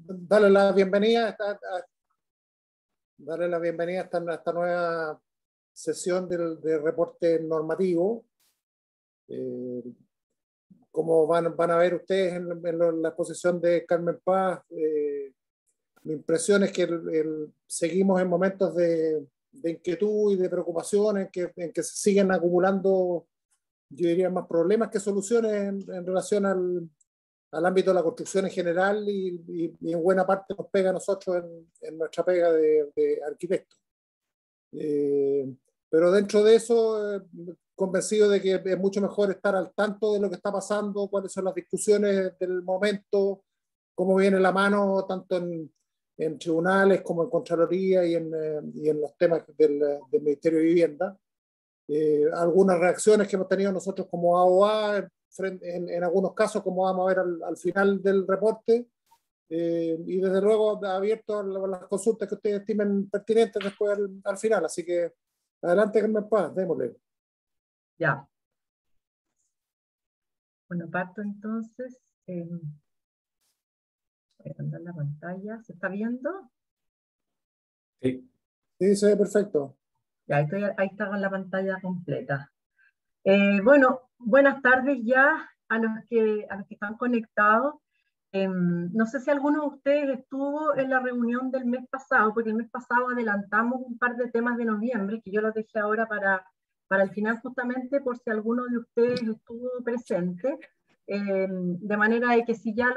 darle la bienvenida a esta nueva sesión del reporte normativo. Como van a ver ustedes en la exposición de Carmen Paz, mi impresión es que seguimos en momentos de inquietud y de preocupación en que se siguen acumulando, yo diría, más problemas que soluciones en relación al ámbito de la construcción en general y en buena parte nos pega a nosotros en nuestra pega de arquitectos. Pero dentro de eso, convencido de que es mucho mejor estar al tanto de lo que está pasando, cuáles son las discusiones del momento, cómo viene la mano tanto en tribunales como en Contraloría y en los temas del Ministerio de Vivienda. Algunas reacciones que hemos tenido nosotros como AOA, en algunos casos, como vamos a ver al final del reporte, y desde luego abierto a las consultas que ustedes estimen pertinentes después al final. Así que adelante, Carmen Paz, démosle. Ya. Bueno, parto entonces. Voy a cambiar la pantalla. ¿Se está viendo? Sí. Sí, se ve perfecto. Ya, ahí está con la pantalla completa. Bueno, buenas tardes ya a los que están conectados. No sé si alguno de ustedes estuvo en la reunión del mes pasado, porque el mes pasado adelantamos un par de temas de noviembre, que yo los dejé ahora para el final, justamente por si alguno de ustedes estuvo presente, de manera de que si ya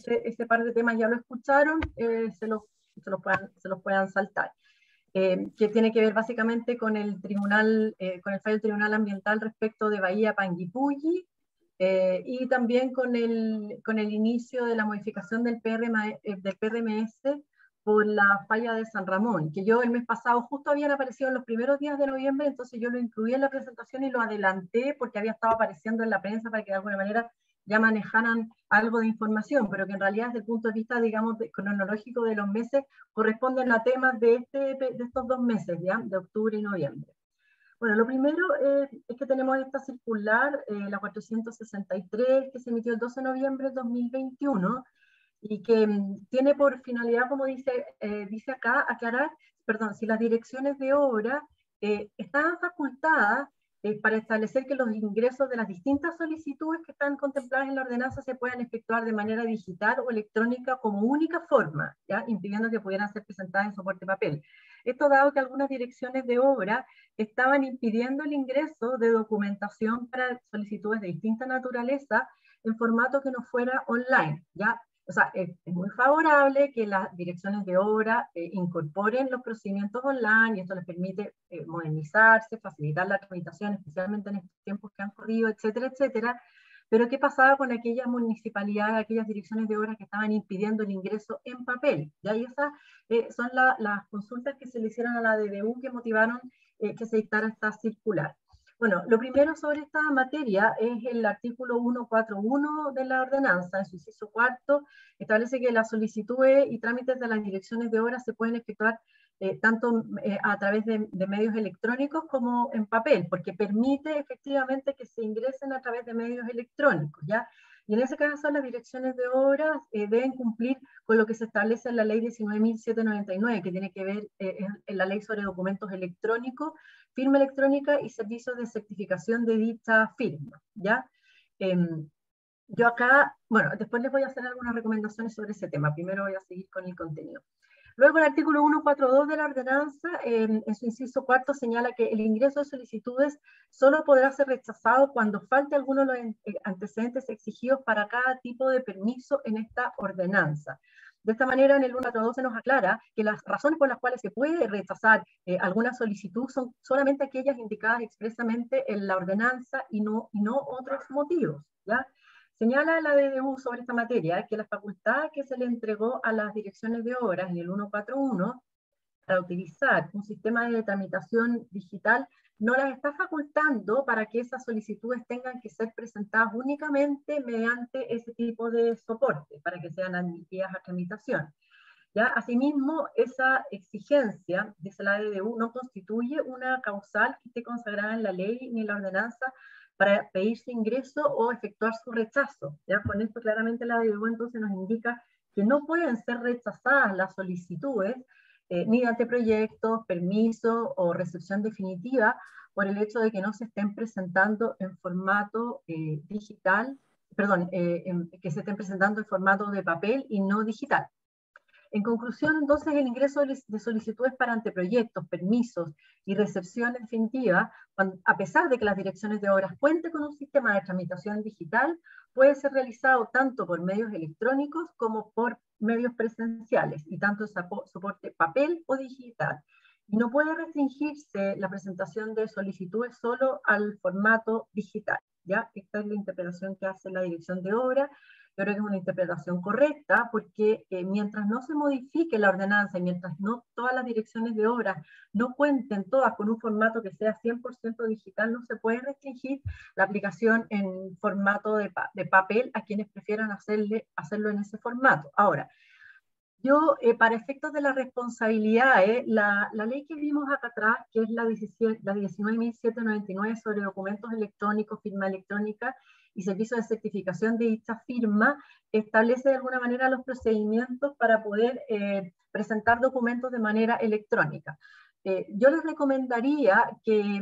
ese par de temas ya lo escucharon, se los puedan saltar. Que tiene que ver básicamente con el tribunal, con el fallo del Tribunal Ambiental respecto de Bahía Panguipulli, y también con el inicio de la modificación del PRMS por la falla de San Ramón, que yo el mes pasado justo habían aparecido en los primeros días de noviembre, entonces yo lo incluí en la presentación y lo adelanté porque había estado apareciendo en la prensa para que de alguna manera ya manejaran algo de información, pero que en realidad desde el punto de vista, digamos, cronológico de los meses, corresponden a temas de estos 2 meses, ¿ya? De octubre y noviembre. Bueno, lo primero es que tenemos esta circular, la 463, que se emitió el 12 de noviembre de 2021, y que tiene por finalidad, como dice acá, aclarar, perdón, si las direcciones de obra están facultadas para establecer que los ingresos de las distintas solicitudes que están contempladas en la ordenanza se puedan efectuar de manera digital o electrónica como única forma, ¿ya? Impidiendo que pudieran ser presentadas en soporte papel. Esto dado que algunas direcciones de obra estaban impidiendo el ingreso de documentación para solicitudes de distinta naturaleza en formato que no fuera online, ¿ya? O sea, es muy favorable que las direcciones de obra incorporen los procedimientos online y esto les permite modernizarse, facilitar la tramitación, especialmente en estos tiempos que han corrido, etcétera, etcétera. Pero ¿qué pasaba con aquellas municipalidades, aquellas direcciones de obra que estaban impidiendo el ingreso en papel? ¿Ya? Y esas son las consultas que se le hicieron a la DDU que motivaron que se dictara esta circular. Bueno, lo primero sobre esta materia es el artículo 141 de la ordenanza, en su inciso cuarto, establece que las solicitudes y trámites de las direcciones de obra se pueden efectuar tanto a través de medios electrónicos como en papel, porque permite efectivamente que se ingresen a través de medios electrónicos, ¿ya? Y en ese caso las direcciones de obras deben cumplir con lo que se establece en la ley 19.799, que tiene que ver en la ley sobre documentos electrónicos, firma electrónica y servicios de certificación de dicha firma, ¿ya? Yo acá, bueno, después les voy a hacer algunas recomendaciones sobre ese tema. Primero voy a seguir con el contenido. Luego el artículo 142 de la ordenanza, en su inciso cuarto, señala que el ingreso de solicitudes solo podrá ser rechazado cuando falte alguno de los antecedentes exigidos para cada tipo de permiso en esta ordenanza. De esta manera, en el 142 se nos aclara que las razones por las cuales se puede rechazar alguna solicitud son solamente aquellas indicadas expresamente en la ordenanza y no otros motivos, ¿ya? Señala la DDU sobre esta materia que la facultad que se le entregó a las direcciones de obras en el 141 para utilizar un sistema de tramitación digital no las está facultando para que esas solicitudes tengan que ser presentadas únicamente mediante ese tipo de soporte, para que sean admitidas a tramitación. ¿Ya? Asimismo, esa exigencia, dice la DDU, no constituye una causal que esté consagrada en la ley ni en la ordenanza para pedir su ingreso o efectuar su rechazo. ¿Ya? Con esto claramente la DDU entonces nos indica que no pueden ser rechazadas las solicitudes ni de anteproyectos, permisos o recepción definitiva por el hecho de que no se estén presentando en formato digital, perdón, que se estén presentando en formato de papel y no digital. En conclusión, entonces, el ingreso de solicitudes para anteproyectos, permisos y recepción definitiva, a pesar de que las direcciones de obras cuenten con un sistema de tramitación digital, puede ser realizado tanto por medios electrónicos como por medios presenciales, y tanto soporte papel o digital. Y no puede restringirse la presentación de solicitudes solo al formato digital, ¿ya? Esta es la interpretación que hace la dirección de obra. Yo creo que es una interpretación correcta, porque mientras no se modifique la ordenanza y mientras no todas las direcciones de obras no cuenten todas con un formato que sea 100% digital, no se puede restringir la aplicación en formato de papel a quienes prefieran hacerlo en ese formato. Ahora, yo, para efectos de la responsabilidad, la ley que vimos acá atrás, que es la 19.799 sobre documentos electrónicos, firma electrónica y servicios de certificación de dicha firma, establece de alguna manera los procedimientos para poder presentar documentos de manera electrónica. Yo les recomendaría que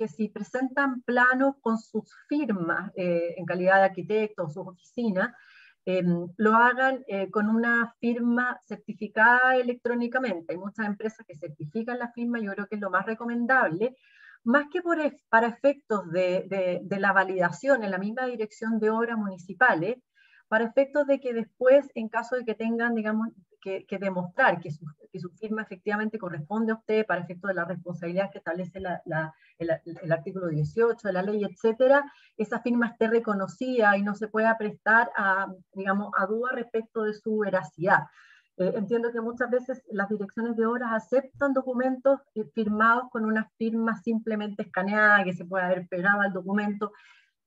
si presentan planos con sus firmas en calidad de arquitectos o sus oficinas, lo hagan con una firma certificada electrónicamente. Hay muchas empresas que certifican la firma, yo creo que es lo más recomendable, más que para efectos de la validación en la misma dirección de obras municipales, para efectos de que después, en caso de que tengan, digamos, que demostrar que su firma efectivamente corresponde a usted para efectos de la responsabilidad que establece el artículo 18 de la ley, etcétera, esa firma esté reconocida y no se pueda prestar a, digamos, a duda respecto de su veracidad. Entiendo que muchas veces las direcciones de obras aceptan documentos firmados con una firma simplemente escaneada, que se puede haber pegado al documento.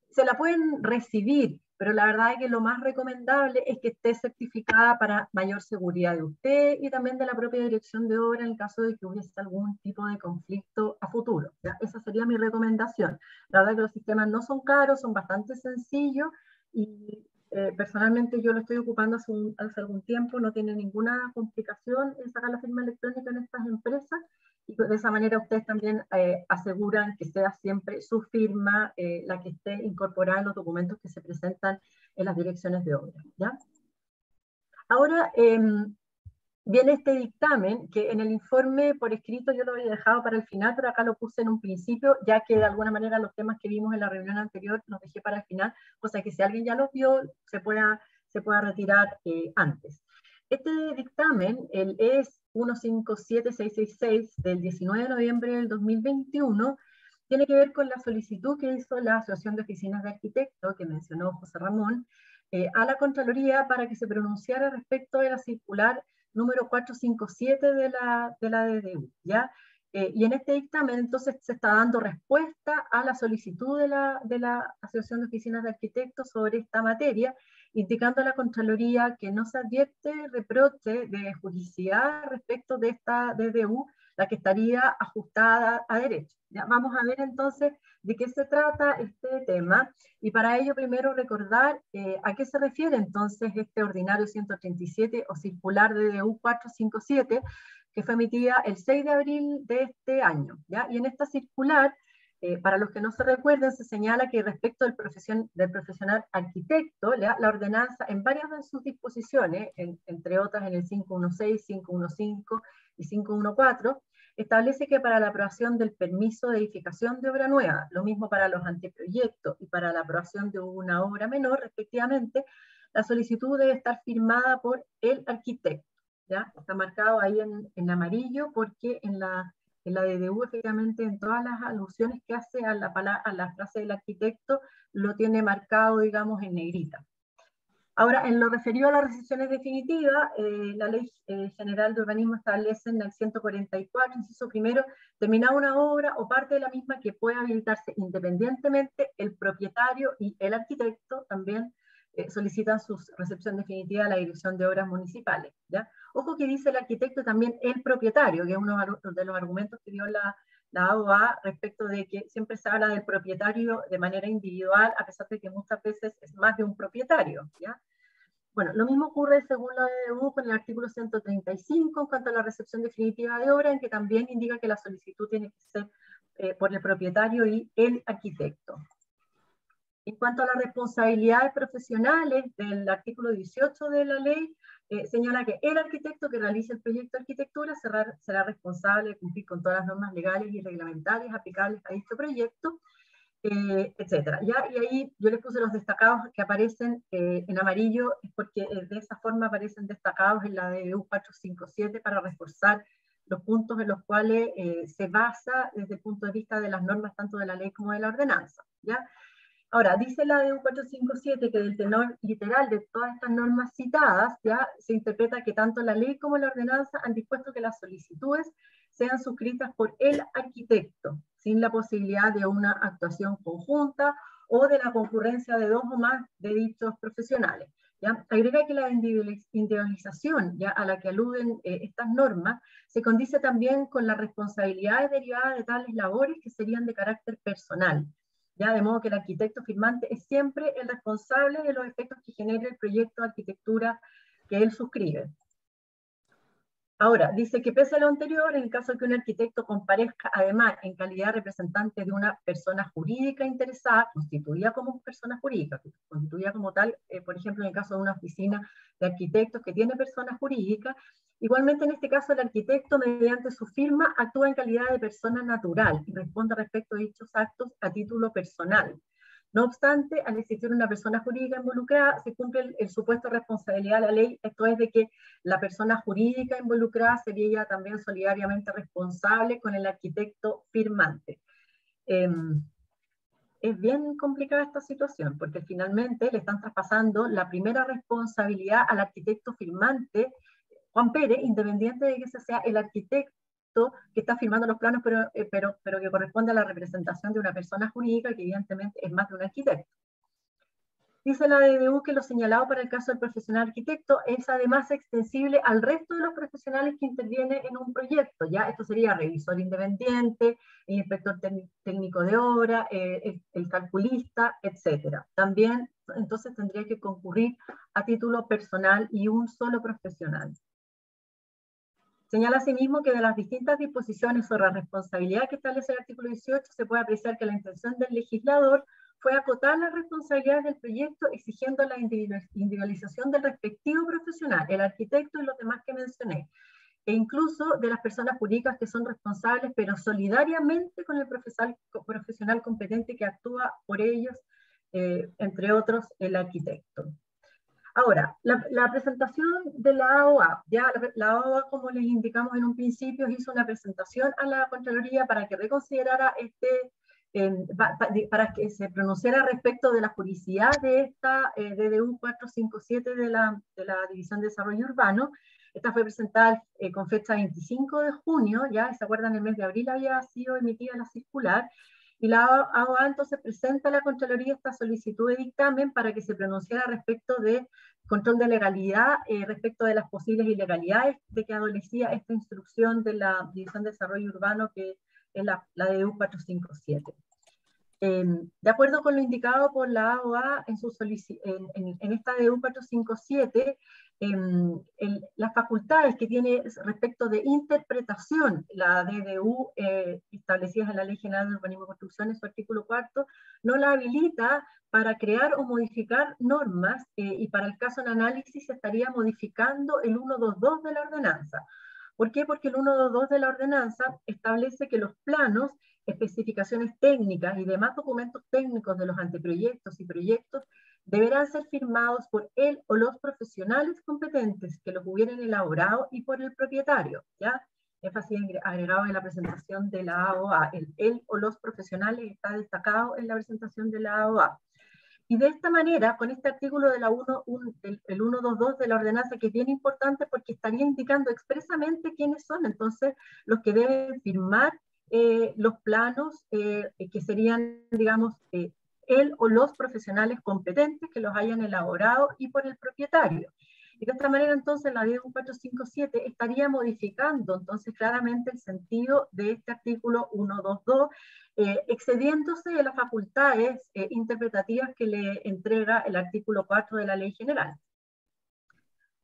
Se la pueden recibir, pero la verdad es que lo más recomendable es que esté certificada para mayor seguridad de usted y también de la propia dirección de obra en el caso de que hubiese algún tipo de conflicto a futuro, ¿ya? Esa sería mi recomendación. La verdad es que los sistemas no son caros, son bastante sencillos y personalmente yo lo estoy ocupando hace algún tiempo, no tiene ninguna complicación en sacar la firma electrónica en estas empresas. Y de esa manera ustedes también aseguran que sea siempre su firma la que esté incorporada en los documentos que se presentan en las direcciones de obra, ¿ya? Ahora viene este dictamen, que en el informe por escrito yo lo había dejado para el final, pero acá lo puse en un principio, ya que de alguna manera los temas que vimos en la reunión anterior los dejé para el final, cosa que si alguien ya los vio, se pueda retirar antes. Este dictamen, el ES 157666 del 19 de noviembre del 2021, tiene que ver con la solicitud que hizo la Asociación de Oficinas de Arquitectos, que mencionó José Ramón, a la Contraloría para que se pronunciara respecto de la circular número 457 de la DDU, ¿ya? Y en este dictamen entonces se está dando respuesta a la solicitud de la Asociación de Oficinas de Arquitectos sobre esta materia, indicando a la Contraloría que no se advierte reproche de juridicidad respecto de esta DDU, la que estaría ajustada a derecho. ¿Ya? Vamos a ver entonces de qué se trata este tema, y para ello primero recordar a qué se refiere entonces este ordinario 137 o circular DDU 457, que fue emitida el 6 de abril de este año, ¿ya? Y en esta circular, para los que no se recuerden, se señala que respecto del profesional arquitecto, la ordenanza en varias de sus disposiciones, entre otras en el 516, 515 y 514, establece que para la aprobación del permiso de edificación de obra nueva, lo mismo para los anteproyectos y para la aprobación de una obra menor, respectivamente, la solicitud debe estar firmada por el arquitecto, ¿ya? Está marcado ahí en amarillo porque en la DDU, efectivamente, en todas las alusiones que hace a la frase del arquitecto, lo tiene marcado, digamos, en negrita. Ahora, en lo referido a las recepciones definitivas, la Ley General de Urbanismo establece en el 144, inciso primero, terminada una obra o parte de la misma que puede habilitarse independientemente, el propietario y el arquitecto también solicitan su recepción definitiva a la Dirección de Obras Municipales, ¿ya? Ojo que dice el arquitecto también el propietario, que es uno de los argumentos que dio la AOA respecto de que siempre se habla del propietario de manera individual, a pesar de que muchas veces es más de un propietario, ¿ya? Bueno, lo mismo ocurre según la DDU con el artículo 135 en cuanto a la recepción definitiva de obra, en que también indica que la solicitud tiene que ser por el propietario y el arquitecto. En cuanto a las responsabilidades profesionales del artículo 18 de la ley, señala que el arquitecto que realice el proyecto de arquitectura será responsable de cumplir con todas las normas legales y reglamentarias aplicables a este proyecto, etcétera. ¿Ya? Y ahí yo les puse los destacados que aparecen en amarillo, es porque de esa forma aparecen destacados en la DDU 457 para reforzar los puntos en los cuales se basa desde el punto de vista de las normas tanto de la ley como de la ordenanza. ¿Ya? Ahora, dice la DDU 457 que del tenor literal de todas estas normas citadas, ya se interpreta que tanto la ley como la ordenanza han dispuesto que las solicitudes sean suscritas por el arquitecto, sin la posibilidad de una actuación conjunta o de la concurrencia de dos o más de dichos profesionales. ¿Ya? Agrega que la individualización, ya, a la que aluden estas normas se condice también con las responsabilidades derivadas de tales labores que serían de carácter personal. ¿Ya? De modo que el arquitecto firmante es siempre el responsable de los efectos que genere el proyecto de arquitectura que él suscribe. Ahora, dice que pese a lo anterior, en el caso de que un arquitecto comparezca además en calidad de representante de una persona jurídica interesada, constituida como persona jurídica, constituida como tal, por ejemplo, en el caso de una oficina de arquitectos que tiene persona jurídica, igualmente en este caso el arquitecto mediante su firma actúa en calidad de persona natural y responde respecto a dichos actos a título personal. No obstante, al existir una persona jurídica involucrada, se cumple el supuesto de responsabilidad de la ley, esto es de que la persona jurídica involucrada sería también solidariamente responsable con el arquitecto firmante. Es bien complicada esta situación, porque finalmente le están traspasando la primera responsabilidad al arquitecto firmante, Juan Pérez, independiente de que ese sea el arquitecto que está firmando los planos, pero que corresponde a la representación de una persona jurídica que evidentemente es más de un arquitecto. Dice la DDU que lo señalado para el caso del profesional arquitecto es además extensible al resto de los profesionales que intervienen en un proyecto. ¿Ya? Esto sería revisor independiente, el inspector técnico de obra, el calculista, etc. También entonces tendría que concurrir a título personal y un solo profesional. Señala asimismo que de las distintas disposiciones sobre la responsabilidad que establece el artículo 18 se puede apreciar que la intención del legislador fue acotar las responsabilidades del proyecto exigiendo la individualización del respectivo profesional, el arquitecto y los demás que mencioné, e incluso de las personas jurídicas que son responsables, pero solidariamente con el profesional competente que actúa por ellos, entre otros el arquitecto. Ahora, la presentación de la AOA, ya la AOA, como les indicamos en un principio, hizo una presentación a la Contraloría para que reconsiderara para que se pronunciara respecto de la juridicidad de esta DDU 457 de la División de Desarrollo Urbano. Esta fue presentada con fecha 25 de junio, ya se acuerdan, el mes de abril había sido emitida la circular, y la AOA entonces presenta a la Contraloría esta solicitud de dictamen para que se pronunciara respecto de control de legalidad, respecto de las posibles ilegalidades de que adolecía esta instrucción de la División de Desarrollo Urbano, que es la DDU 457. De acuerdo con lo indicado por la AOA en esta DDU 457, las facultades que tiene respecto de interpretación la DDU establecidas en la Ley General de Urbanismo y Construcción en su artículo 4, no la habilita para crear o modificar normas, y para el caso en análisis se estaría modificando el 122 de la ordenanza. ¿Por qué? Porque el 122 de la ordenanza establece que los planos, especificaciones técnicas y demás documentos técnicos de los anteproyectos y proyectos deberán ser firmados por él o los profesionales competentes que los hubieran elaborado y por el propietario, ¿ya? Énfasis agregado en la presentación de la AOA. Él o los profesionales está destacado en la presentación de la AOA. Y de esta manera, con este artículo de el 122 de la ordenanza, que es bien importante porque estaría indicando expresamente quiénes son, entonces, los que deben firmar los planos, que serían, digamos, él o los profesionales competentes que los hayan elaborado y por el propietario. Y de esta manera, entonces, la DDU 457 estaría modificando, entonces, claramente el sentido de este artículo 122, excediéndose de las facultades interpretativas que le entrega el artículo 4 de la Ley General.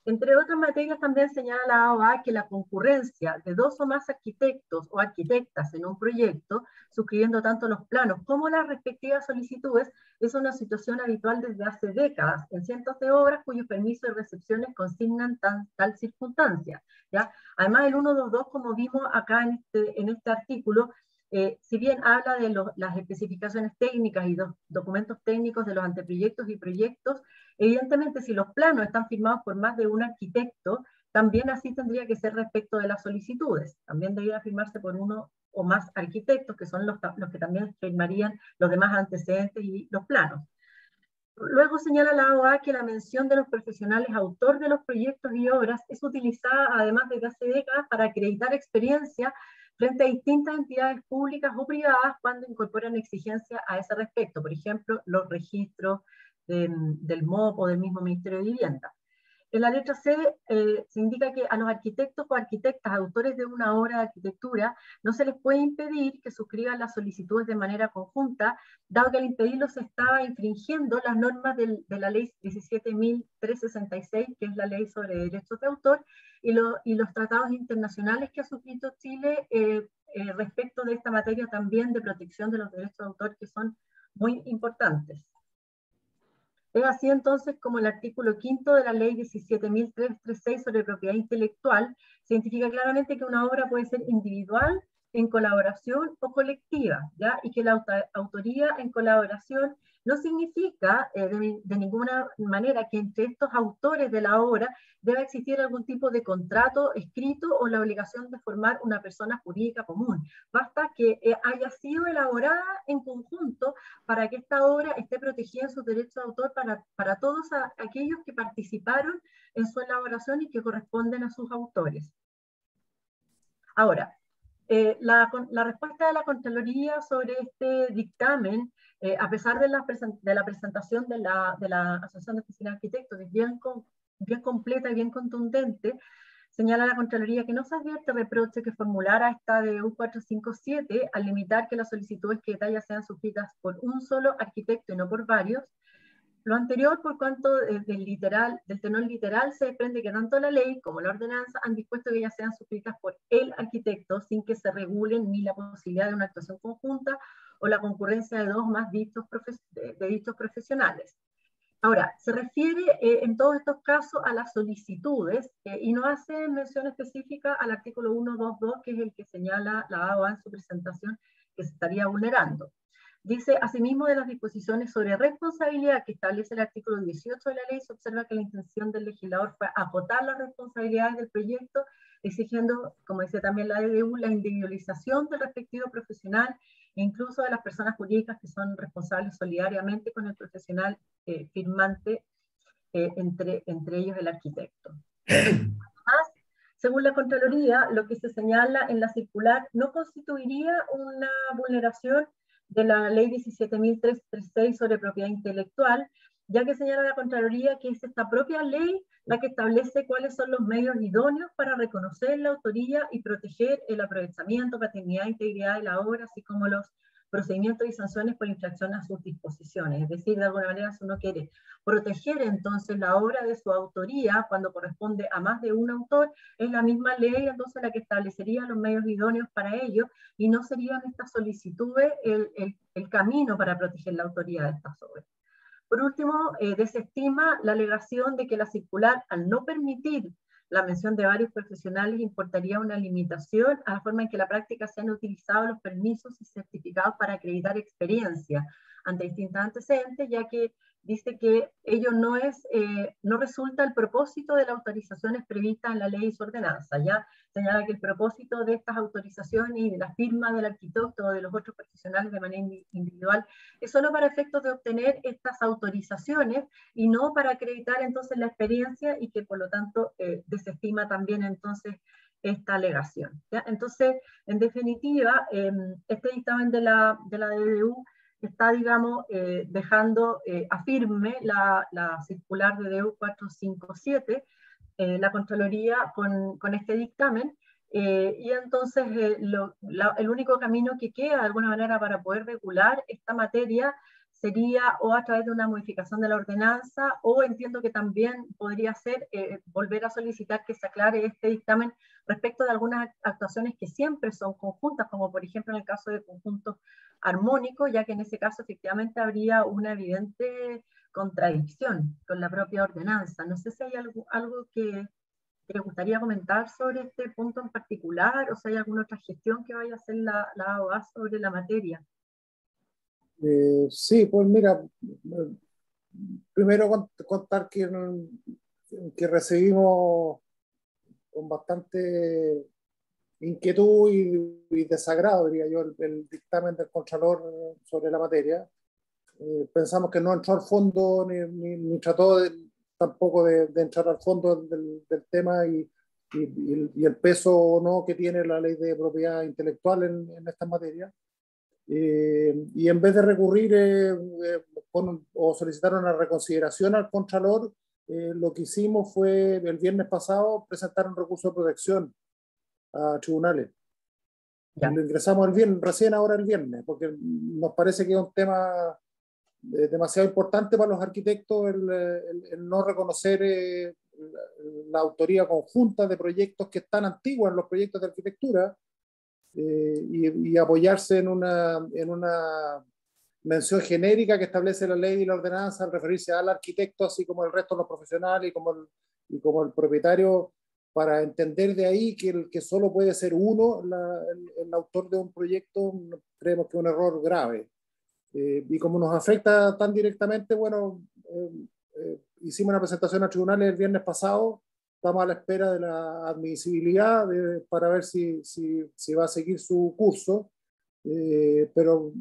Entre otras materias también señala la AOA que la concurrencia de 2 o más arquitectos o arquitectas en un proyecto, suscribiendo tanto los planos como las respectivas solicitudes, es una situación habitual desde hace décadas en cientos de obras cuyos permisos y recepciones consignan tal circunstancia, ¿ya? Además, el 122, como vimos acá en este artículo, si bien habla de las especificaciones técnicas y documentos técnicos de los anteproyectos y proyectos, evidentemente si los planos están firmados por más de un arquitecto, también así tendría que ser respecto de las solicitudes. También debería firmarse por uno o más arquitectos, que son los que también firmarían los demás antecedentes y los planos. Luego señala la AOA que la mención de los profesionales autor de los proyectos y obras es utilizada además desde hace décadas para acreditar experiencia frente a distintas entidades públicas o privadas cuando incorporan exigencias a ese respecto, por ejemplo, los registros del MOP o del mismo Ministerio de Vivienda. En la letra C se indica que a los arquitectos o arquitectas autores de una obra de arquitectura no se les puede impedir que suscriban las solicitudes de manera conjunta, dado que al impedirlo se estaba infringiendo las normas de la ley 17.366, que es la ley sobre derechos de autor, y los tratados internacionales que ha suscrito Chile respecto de esta materia también de protección de los derechos de autor, que son muy importantes. Es así entonces como el artículo 5 de la ley 17.336 sobre propiedad intelectual se identifica claramente que una obra puede ser individual, en colaboración o colectiva, ¿ya? Y que la autoría en colaboración no significa de ninguna manera que entre estos autores de la obra deba existir algún tipo de contrato escrito o la obligación de formar una persona jurídica común. Basta que haya sido elaborada en conjunto para que esta obra esté protegida en sus derechos de autor para todos aquellos que participaron en su elaboración y que corresponden a sus autores. Ahora, la respuesta de la Contraloría sobre este dictamen, a pesar de la presentación de la Asociación de Oficinas de Arquitectos, es bien completa y bien contundente, señala la Contraloría que no se advierte reproche que formulara esta DDU 457 al limitar que las solicitudes que detalla sean suscritas por un solo arquitecto y no por varios. Lo anterior, por cuanto del tenor literal, se desprende que tanto la ley como la ordenanza han dispuesto que ellas sean suscritas por el arquitecto sin que se regulen ni la posibilidad de una actuación conjunta o la concurrencia de dos más dichos profesionales. Ahora, se refiere en todos estos casos a las solicitudes y no hace mención específica al artículo 122, que es el que señala la AOA en su presentación, que se estaría vulnerando. Dice, asimismo, de las disposiciones sobre responsabilidad que establece el artículo 18 de la ley, se observa que la intención del legislador fue acotar las responsabilidades del proyecto, exigiendo, como dice también la DDU, la individualización del respectivo profesional e incluso de las personas jurídicas que son responsables solidariamente con el profesional firmante, entre ellos el arquitecto. Además, según la Contraloría, lo que se señala en la circular no constituiría una vulneración de la ley 17.336 sobre propiedad intelectual, ya que señala la Contraloría que es esta propia ley la que establece cuáles son los medios idóneos para reconocer la autoría y proteger el aprovechamiento, paternidad e integridad de la obra, así como los procedimientos y sanciones por infracción a sus disposiciones. Es decir, de alguna manera, si uno quiere proteger entonces la obra de su autoría cuando corresponde a más de un autor, es la misma ley entonces la que establecería los medios idóneos para ello y no serían estas solicitudes el camino para proteger la autoría de estas obras. Por último, desestima la alegación de que la circular, al no permitir la mención de varios profesionales, importaría una limitación a la forma en que en la práctica se han utilizado los permisos y certificados para acreditar experiencia ante distintos antecedentes, ya que dice que ello no resulta el propósito de las autorizaciones previstas en la ley y su ordenanza. Ya señala que el propósito de estas autorizaciones y de la firma del arquitecto o de los otros profesionales de manera individual es solo para efectos de obtener estas autorizaciones y no para acreditar entonces la experiencia y que por lo tanto desestima también entonces esta alegación, ¿ya? Entonces, en definitiva, este dictamen de la DDU está, digamos, dejando a firme la circular de DDU 457, la Contraloría con este dictamen, y entonces el único camino que queda de alguna manera para poder regular esta materia sería o a través de una modificación de la ordenanza, o entiendo que también podría ser volver a solicitar que se aclare este dictamen respecto de algunas actuaciones que siempre son conjuntas, como por ejemplo en el caso de conjuntos armónicos, ya que en ese caso efectivamente habría una evidente contradicción con la propia ordenanza. No sé si hay algo que ¿te gustaría comentar sobre este punto en particular, o si hay alguna otra gestión que vaya a hacer la AOA sobre la materia? Sí, pues mira, primero contar que recibimos con bastante inquietud y desagrado, diría yo, el dictamen del Contralor sobre la materia. Pensamos que no entró al fondo ni trató tampoco de entrar al fondo del tema y el peso o no que tiene la ley de propiedad intelectual en esta materia. Y en vez de recurrir o solicitar una reconsideración al Contralor, lo que hicimos fue el viernes pasado presentar un recurso de protección a tribunales. Y Ya. lo ingresamos el viernes, recién ahora el viernes, porque nos parece que es un tema demasiado importante para los arquitectos el no reconocer la autoría conjunta de proyectos que están antiguos en los proyectos de arquitectura, y apoyarse en una mención genérica que establece la ley y la ordenanza al referirse al arquitecto, así como el resto de los profesionales y como el propietario, para entender de ahí que solo puede ser uno el autor de un proyecto. Creemos que es un error grave. Y como nos afecta tan directamente, bueno, hicimos una presentación a tribunales el viernes pasado. Estamos a la espera de la admisibilidad para ver si va a seguir su curso. Pero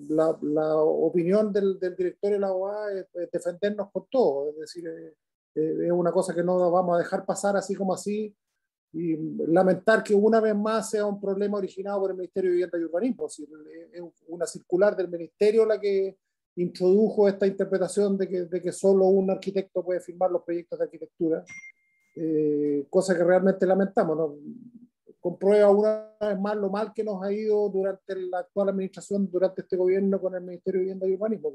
la opinión del director de la OA es defendernos con todo. Es decir, es una cosa que no vamos a dejar pasar así como así, y lamentar que una vez más sea un problema originado por el Ministerio de Vivienda y Urbanismo. Es una circular del Ministerio la que introdujo esta interpretación de que solo un arquitecto puede firmar los proyectos de arquitectura, cosa que realmente lamentamos, ¿no? Comprueba una vez más lo mal que nos ha ido durante la actual administración, durante este gobierno con el Ministerio de Vivienda y Urbanismo,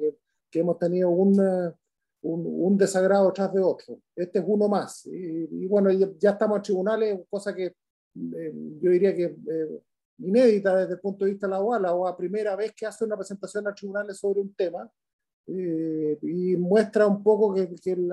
que hemos tenido un desagrado tras de otro. Este es uno más. Y bueno, ya estamos en tribunales, cosa que yo diría que inédita desde el punto de vista de la OA. La OA, primera vez que hace una presentación a tribunales sobre un tema, y muestra un poco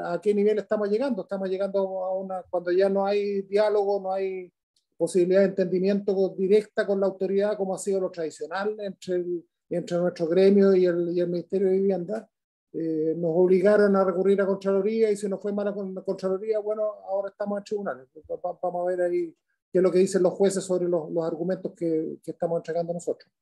a qué nivel estamos llegando. Estamos llegando cuando ya no hay diálogo, no hay posibilidad de entendimiento directa con la autoridad, como ha sido lo tradicional entre nuestro gremio y el Ministerio de Vivienda. Nos obligaron a recurrir a Contraloría, y si nos fue mal con la Contraloría, bueno, ahora estamos en tribunales. Vamos a ver ahí qué es lo que dicen los jueces sobre los argumentos que estamos entregando nosotros.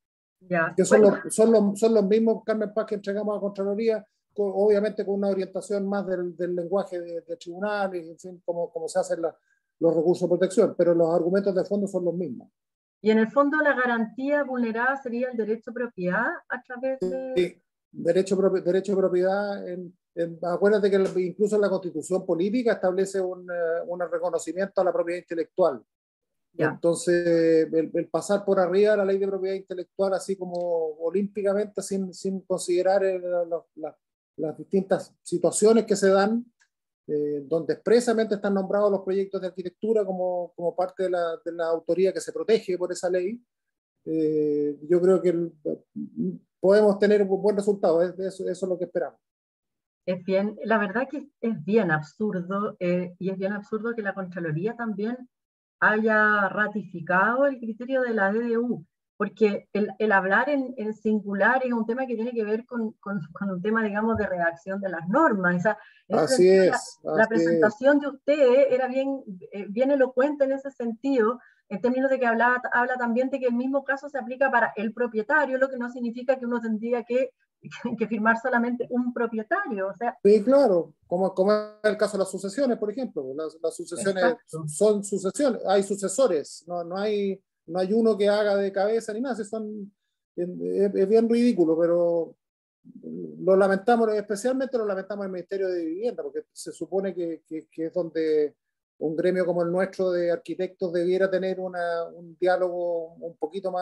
Ya. Que Bueno, son los mismos, Carmen Paz, que entregamos a Contraloría, obviamente con una orientación más del lenguaje de tribunal, y en fin, como se hacen los recursos de protección, pero los argumentos de fondo son los mismos. y en el fondo la garantía vulnerada sería el derecho a propiedad a través de... Sí, derecho de propiedad. Acuérdate que incluso la Constitución política establece un reconocimiento a la propiedad intelectual. Ya. Entonces, el pasar por arriba de la ley de propiedad intelectual, así como olímpicamente, sin considerar las distintas situaciones que se dan, donde expresamente están nombrados los proyectos de arquitectura como parte de la autoría que se protege por esa ley. Yo creo que podemos tener un buen resultado. Eso es lo que esperamos. Es bien, la verdad que es bien absurdo, y es bien absurdo que la Contraloría también haya ratificado el criterio de la DDU, porque el hablar en singular es un tema que tiene que ver con un tema, digamos, de redacción de las normas. O sea, en ese Así sentido, es, la así es. presentación de ustedes era bien elocuente en ese sentido, en términos de que habla también de que el mismo caso se aplica para el propietario, lo que no significa que uno tendría que firmar solamente un propietario. O sea, Sí, claro, como es el caso de las sucesiones, por ejemplo. Las sucesiones exacto. son sucesiones, hay sucesores, no hay uno que haga de cabeza ni nada. Es bien ridículo, pero lo lamentamos, especialmente lo lamentamos en el Ministerio de Vivienda, porque se supone que es donde un gremio como el nuestro de arquitectos debiera tener un diálogo un poquito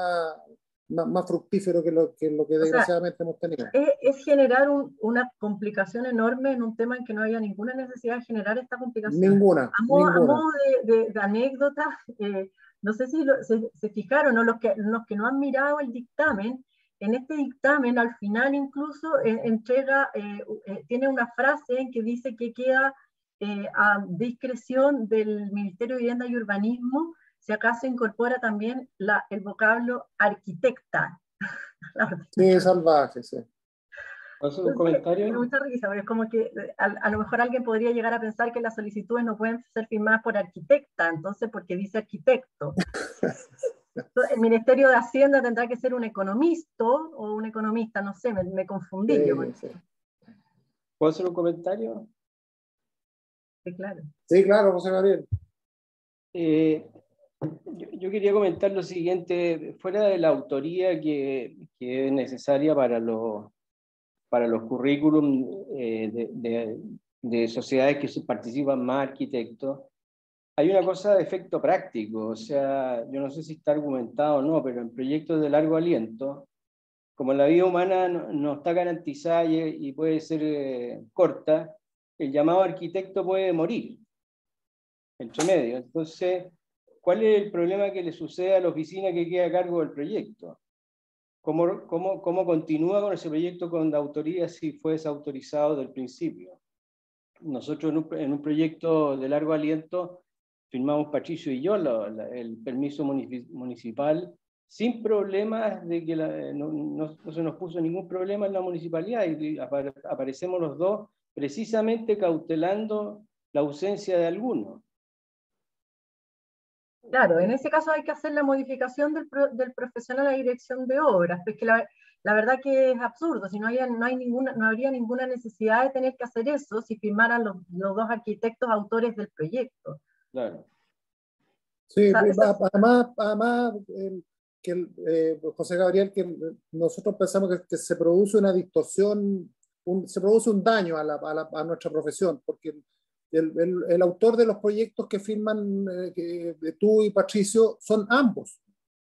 más fructífero que lo que O sea, desgraciadamente hemos tenido. es generar una complicación enorme en un tema en que no haya ninguna necesidad de generar esta complicación. Ninguna, A ninguna. modo de anécdota, no sé si se fijaron, ¿no? Los que no han mirado el dictamen, en este dictamen al final incluso tiene una frase en que dice que queda a discreción del Ministerio de Vivienda y Urbanismo si acaso incorpora también el vocablo arquitecta. Sí, salvaje, sí. ¿Puedo hacer un comentario? Me mucha risa, porque es como que a lo mejor alguien podría llegar a pensar que las solicitudes no pueden ser firmadas por arquitecta, entonces porque dice arquitecto. El Ministerio de Hacienda tendrá que ser un economista o un economista, no sé, me confundí Sí, yo. sí. ¿Puedo hacer un comentario? Sí, claro. Sí, claro, José Gabriel. Yo quería comentar lo siguiente, fuera de la autoría que es necesaria para los currículum de sociedades que participan más arquitectos, hay una cosa de efecto práctico, o sea, yo no sé si está argumentado o no, pero en proyectos de largo aliento, como la vida humana no está garantizada y puede ser corta, el llamado arquitecto puede morir entre medio. Entonces, ¿cuál es el problema que le sucede a la oficina que queda a cargo del proyecto? ¿Cómo continúa con ese proyecto con la autoría si fue desautorizado del principio? Nosotros en un proyecto de largo aliento firmamos Patricio y yo el permiso municipal sin problemas de que no se nos puso ningún problema en la municipalidad y aparecemos los dos precisamente cautelando la ausencia de alguno. Claro, en ese caso hay que hacer la modificación del profesional a la dirección de obras, porque la verdad que es absurdo, si no habría ninguna necesidad de tener que hacer eso si firmaran los dos arquitectos autores del proyecto. Claro. Sí, o sea, además José Gabriel, que nosotros pensamos que se produce una distorsión, se produce un daño a nuestra profesión, porque el autor de los proyectos que firman tú y Patricio son ambos.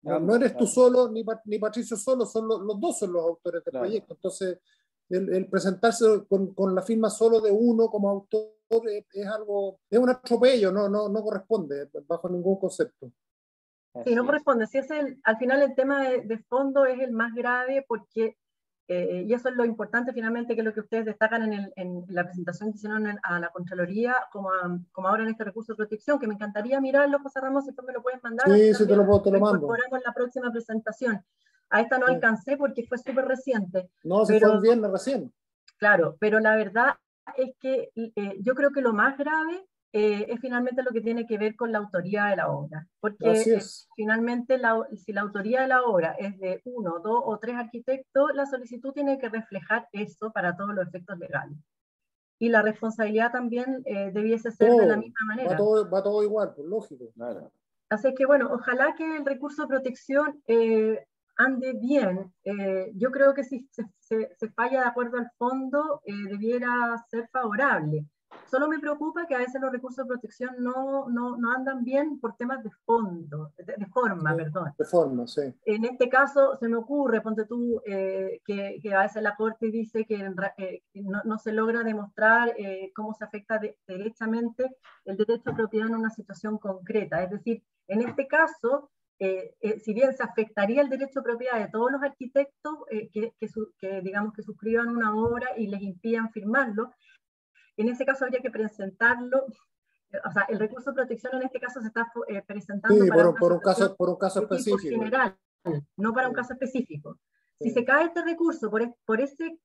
No eres tú solo, ni Patricio solo, son los dos son los autores del proyecto. Entonces, el presentarse con la firma solo de uno como autor es un atropello, no corresponde bajo ningún concepto. Sí, no corresponde. Si al final el tema de fondo es el más grave porque, y eso es lo importante finalmente, que es lo que ustedes destacan en la presentación que hicieron a la Contraloría, como ahora en este recurso de protección, que me encantaría mirarlo, José Ramos, si tú me lo puedes mandar. Sí, sí, te lo mando. Incorporamos en la próxima presentación. A esta no alcancé porque fue súper reciente. No, se fue el viernes recién. Claro, pero la verdad es que yo creo que lo más grave es finalmente lo que tiene que ver con la autoría de la obra, porque finalmente si la autoría de la obra es de 1, 2 o 3 arquitectos, la solicitud tiene que reflejar eso para todos los efectos legales. Y la responsabilidad también debiese ser de la misma manera. Va todo igual, pues lógico. Claro. Así que bueno, ojalá que el recurso de protección ande bien. Yo creo que si se falla de acuerdo al fondo, debiera ser favorable. Solo me preocupa que a veces los recursos de protección no andan bien por temas de fondo, de forma, sí, perdón. De forma, sí. En este caso se me ocurre, ponte tú, que a veces la Corte dice que no se logra demostrar cómo se afecta derechamente el derecho a propiedad en una situación concreta. Es decir, en este caso, si bien se afectaría el derecho a propiedad de todos los arquitectos digamos que suscriban una obra y les impidan firmarlo, en ese caso habría que presentarlo. O sea, el recurso de protección en este caso se está presentando para por un caso específico. General, no para un caso específico. Si se cae este recurso por ese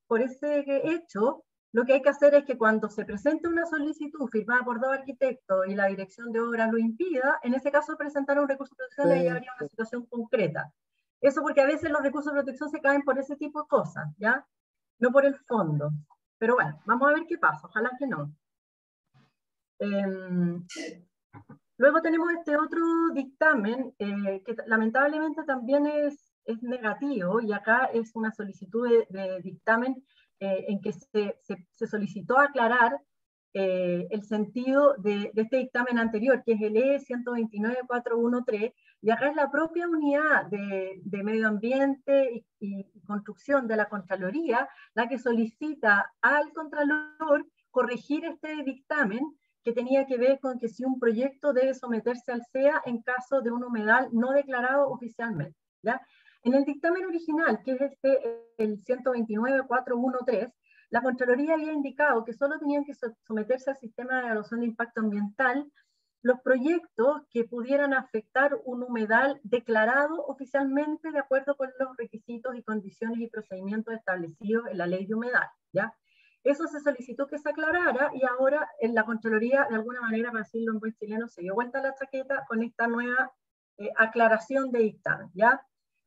hecho, lo que hay que hacer es que cuando se presente una solicitud firmada por 2 arquitectos y la dirección de obra lo impida, en ese caso presentar un recurso de protección y ahí habría una situación concreta. Eso porque a veces los recursos de protección se caen por ese tipo de cosas, ¿ya? No por el fondo. Pero bueno, vamos a ver qué pasa, ojalá que no. Luego tenemos este otro dictamen que lamentablemente también es negativo, y acá es una solicitud de dictamen en que se solicitó aclarar el sentido de este dictamen anterior, que es el E-129-413, y acá es la propia unidad de medio ambiente y construcción de la Contraloría la que solicita al Contralor corregir este dictamen que tenía que ver con que si un proyecto debe someterse al CEA en caso de un humedal no declarado oficialmente, ¿ya? En el dictamen original, que es el 129-413, la Contraloría había indicado que solo tenían que someterse al sistema de evaluación de impacto ambiental los proyectos que pudieran afectar un humedal declarado oficialmente de acuerdo con los requisitos y condiciones y procedimientos establecidos en la ley de humedal, ¿ya? Eso se solicitó que se aclarara y ahora en la Contraloría, de alguna manera, para decirlo en buen chileno, se dio vuelta la chaqueta con esta nueva aclaración de dictamen, ¿ya?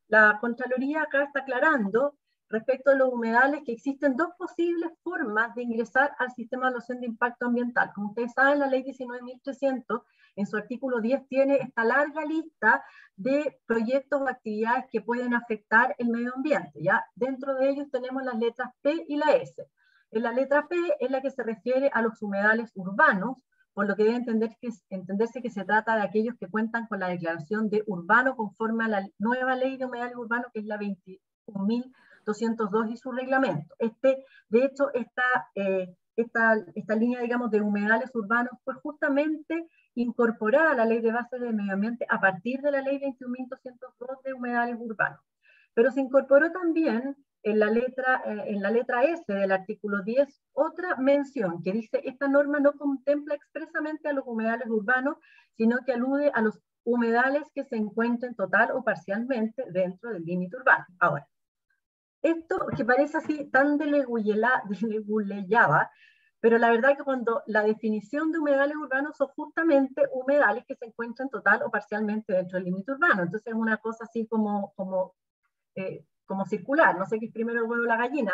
La Contraloría acá está aclarando respecto a los humedales que existen dos posibles formas de ingresar al sistema de evaluación de impacto ambiental. Como ustedes saben, la ley 19.300, en su artículo 10, tiene esta larga lista de proyectos o actividades que pueden afectar el medio ambiente, ¿ya? Dentro de ellos tenemos las letras P y la S. En la letra P es la que se refiere a los humedales urbanos, por lo que debe entenderse que se trata de aquellos que cuentan con la declaración de urbano conforme a la nueva ley de humedales urbanos, que es la 21.202 y su reglamento. De hecho, esta línea, digamos, de humedales urbanos fue justamente incorporada a la ley de bases de medio ambiente a partir de la ley 21.202 de humedales urbanos. Pero se incorporó también en la letra S del artículo 10 otra mención que dice: esta norma no contempla expresamente a los humedales urbanos, sino que alude a los humedales que se encuentren total o parcialmente dentro del límite urbano. Ahora, esto que parece así tan deleguleyada, pero la verdad que cuando la definición de humedales urbanos son justamente humedales que se encuentran total o parcialmente dentro del límite urbano. Entonces es una cosa así como circular, no sé qué es primero el huevo o la gallina.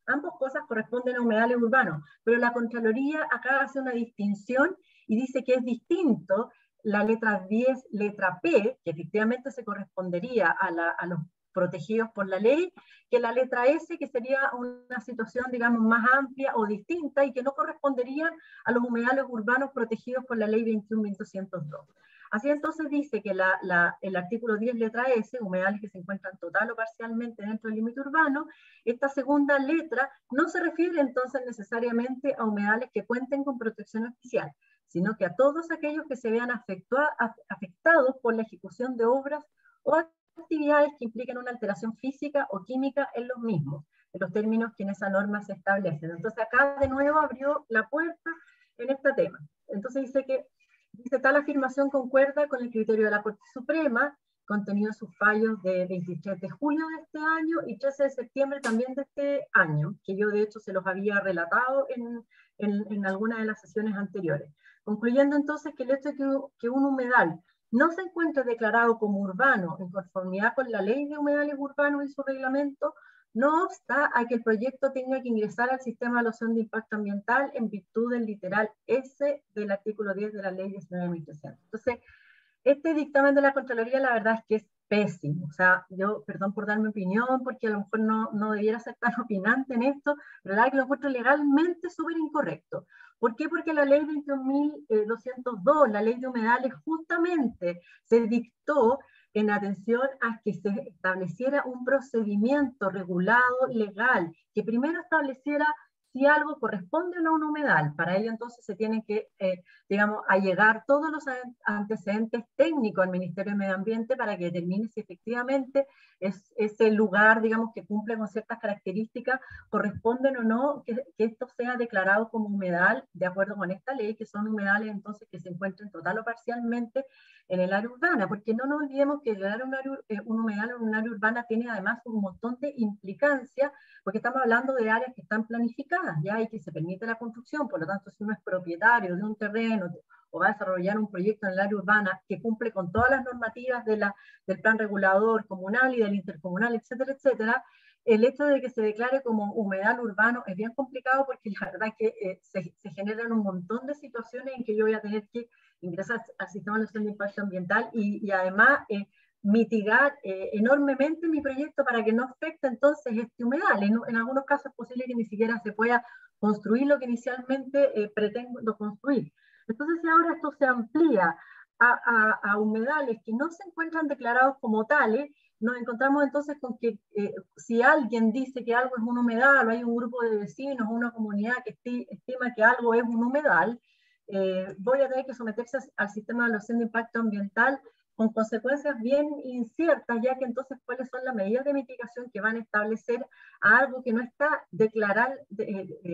Ambas cosas corresponden a humedales urbanos, pero la Contraloría acá hace una distinción y dice que es distinto la letra 10, letra P, que efectivamente se correspondería a los protegidos por la ley, que la letra S, que sería una situación, digamos, más amplia o distinta y que no corresponderían a los humedales urbanos protegidos por la ley 21.202. Así entonces dice que el artículo 10, letra S, humedales que se encuentran total o parcialmente dentro del límite urbano, esta segunda letra no se refiere entonces necesariamente a humedales que cuenten con protección oficial, sino que a todos aquellos que se vean afectados por la ejecución de obras o actividades que impliquen una alteración física o química en los mismos, en los términos que en esa norma se establecen. Entonces acá de nuevo abrió la puerta en este tema. Entonces dice tal afirmación concuerda con el criterio de la Corte Suprema, contenido en sus fallos de 23 de julio de este año y 13 de septiembre también de este año, que yo de hecho se los había relatado en alguna de las sesiones anteriores. Concluyendo entonces que el hecho de que un humedal no se encuentra declarado como urbano en conformidad con la ley de humedales urbanos y su reglamento, no obsta a que el proyecto tenga que ingresar al sistema de evaluación de impacto ambiental en virtud del literal S del artículo 10 de la ley 19.300. Entonces, este dictamen de la Contraloría la verdad es que es pésimo. O sea, yo, perdón por dar mi opinión, porque a lo mejor no debiera ser tan opinante en esto, pero la verdad es que lo encuentro legalmente súper incorrecto. ¿Por qué? Porque la ley 21.202, la ley de humedales, justamente se dictó en atención a que se estableciera un procedimiento regulado, legal, que primero estableciera si algo corresponde o no a un humedal. Para ello entonces se tienen que, digamos, allegar todos los antecedentes técnicos al Ministerio de Medio Ambiente para que determine si efectivamente ese lugar, digamos, que cumple con ciertas características, corresponden o no que esto sea declarado como humedal de acuerdo con esta ley, que son humedales entonces que se encuentren total o parcialmente en el área urbana, porque no nos olvidemos que declarar un humedal en un área urbana tiene además un montón de implicancias, porque estamos hablando de áreas que están planificadas, ya, y que se permite la construcción. Por lo tanto, si uno es propietario de un terreno o va a desarrollar un proyecto en el área urbana que cumple con todas las normativas del plan regulador comunal y del intercomunal, etcétera, etcétera, el hecho de que se declare como humedal urbano es bien complicado, porque la verdad es que se generan un montón de situaciones en que yo voy a tener que ingresar al sistema de evaluación de impacto ambiental y además mitigar enormemente mi proyecto para que no afecte entonces este humedal. En algunos casos es posible que ni siquiera se pueda construir lo que inicialmente pretendo construir. Entonces, si ahora esto se amplía a humedales que no se encuentran declarados como tales, nos encontramos entonces con que si alguien dice que algo es un humedal, o hay un grupo de vecinos, una comunidad que estima que algo es un humedal, voy a tener que someterse al sistema de evaluación de impacto ambiental con consecuencias bien inciertas, ya que entonces cuáles son las medidas de mitigación que van a establecer a algo que no está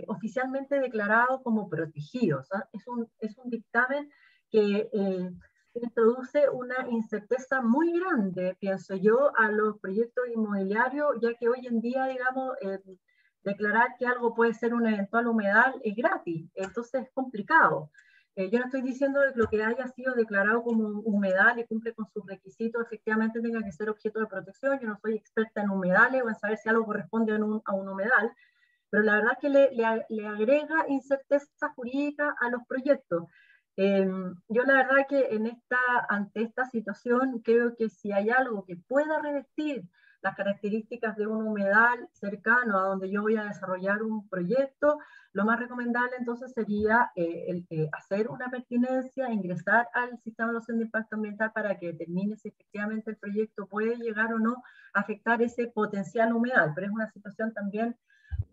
oficialmente declarado como protegido. O sea, es un dictamen que introduce una incerteza muy grande, pienso yo, a los proyectos inmobiliarios, ya que hoy en día, digamos, declarar que algo puede ser un eventual humedal es gratis, entonces es complicado. Yo no estoy diciendo que lo que haya sido declarado como humedal y cumple con sus requisitos efectivamente tenga que ser objeto de protección. Yo no soy experta en humedales o en saber si algo corresponde a un humedal, pero la verdad es que le agrega incerteza jurídica a los proyectos. Yo la verdad que ante esta situación creo que si hay algo que pueda revestir las características de un humedal cercano a donde yo voy a desarrollar un proyecto, lo más recomendable entonces sería hacer una pertinencia, ingresar al sistema de evaluación de impacto ambiental para que determine si efectivamente el proyecto puede llegar o no a afectar ese potencial humedal, pero es una situación también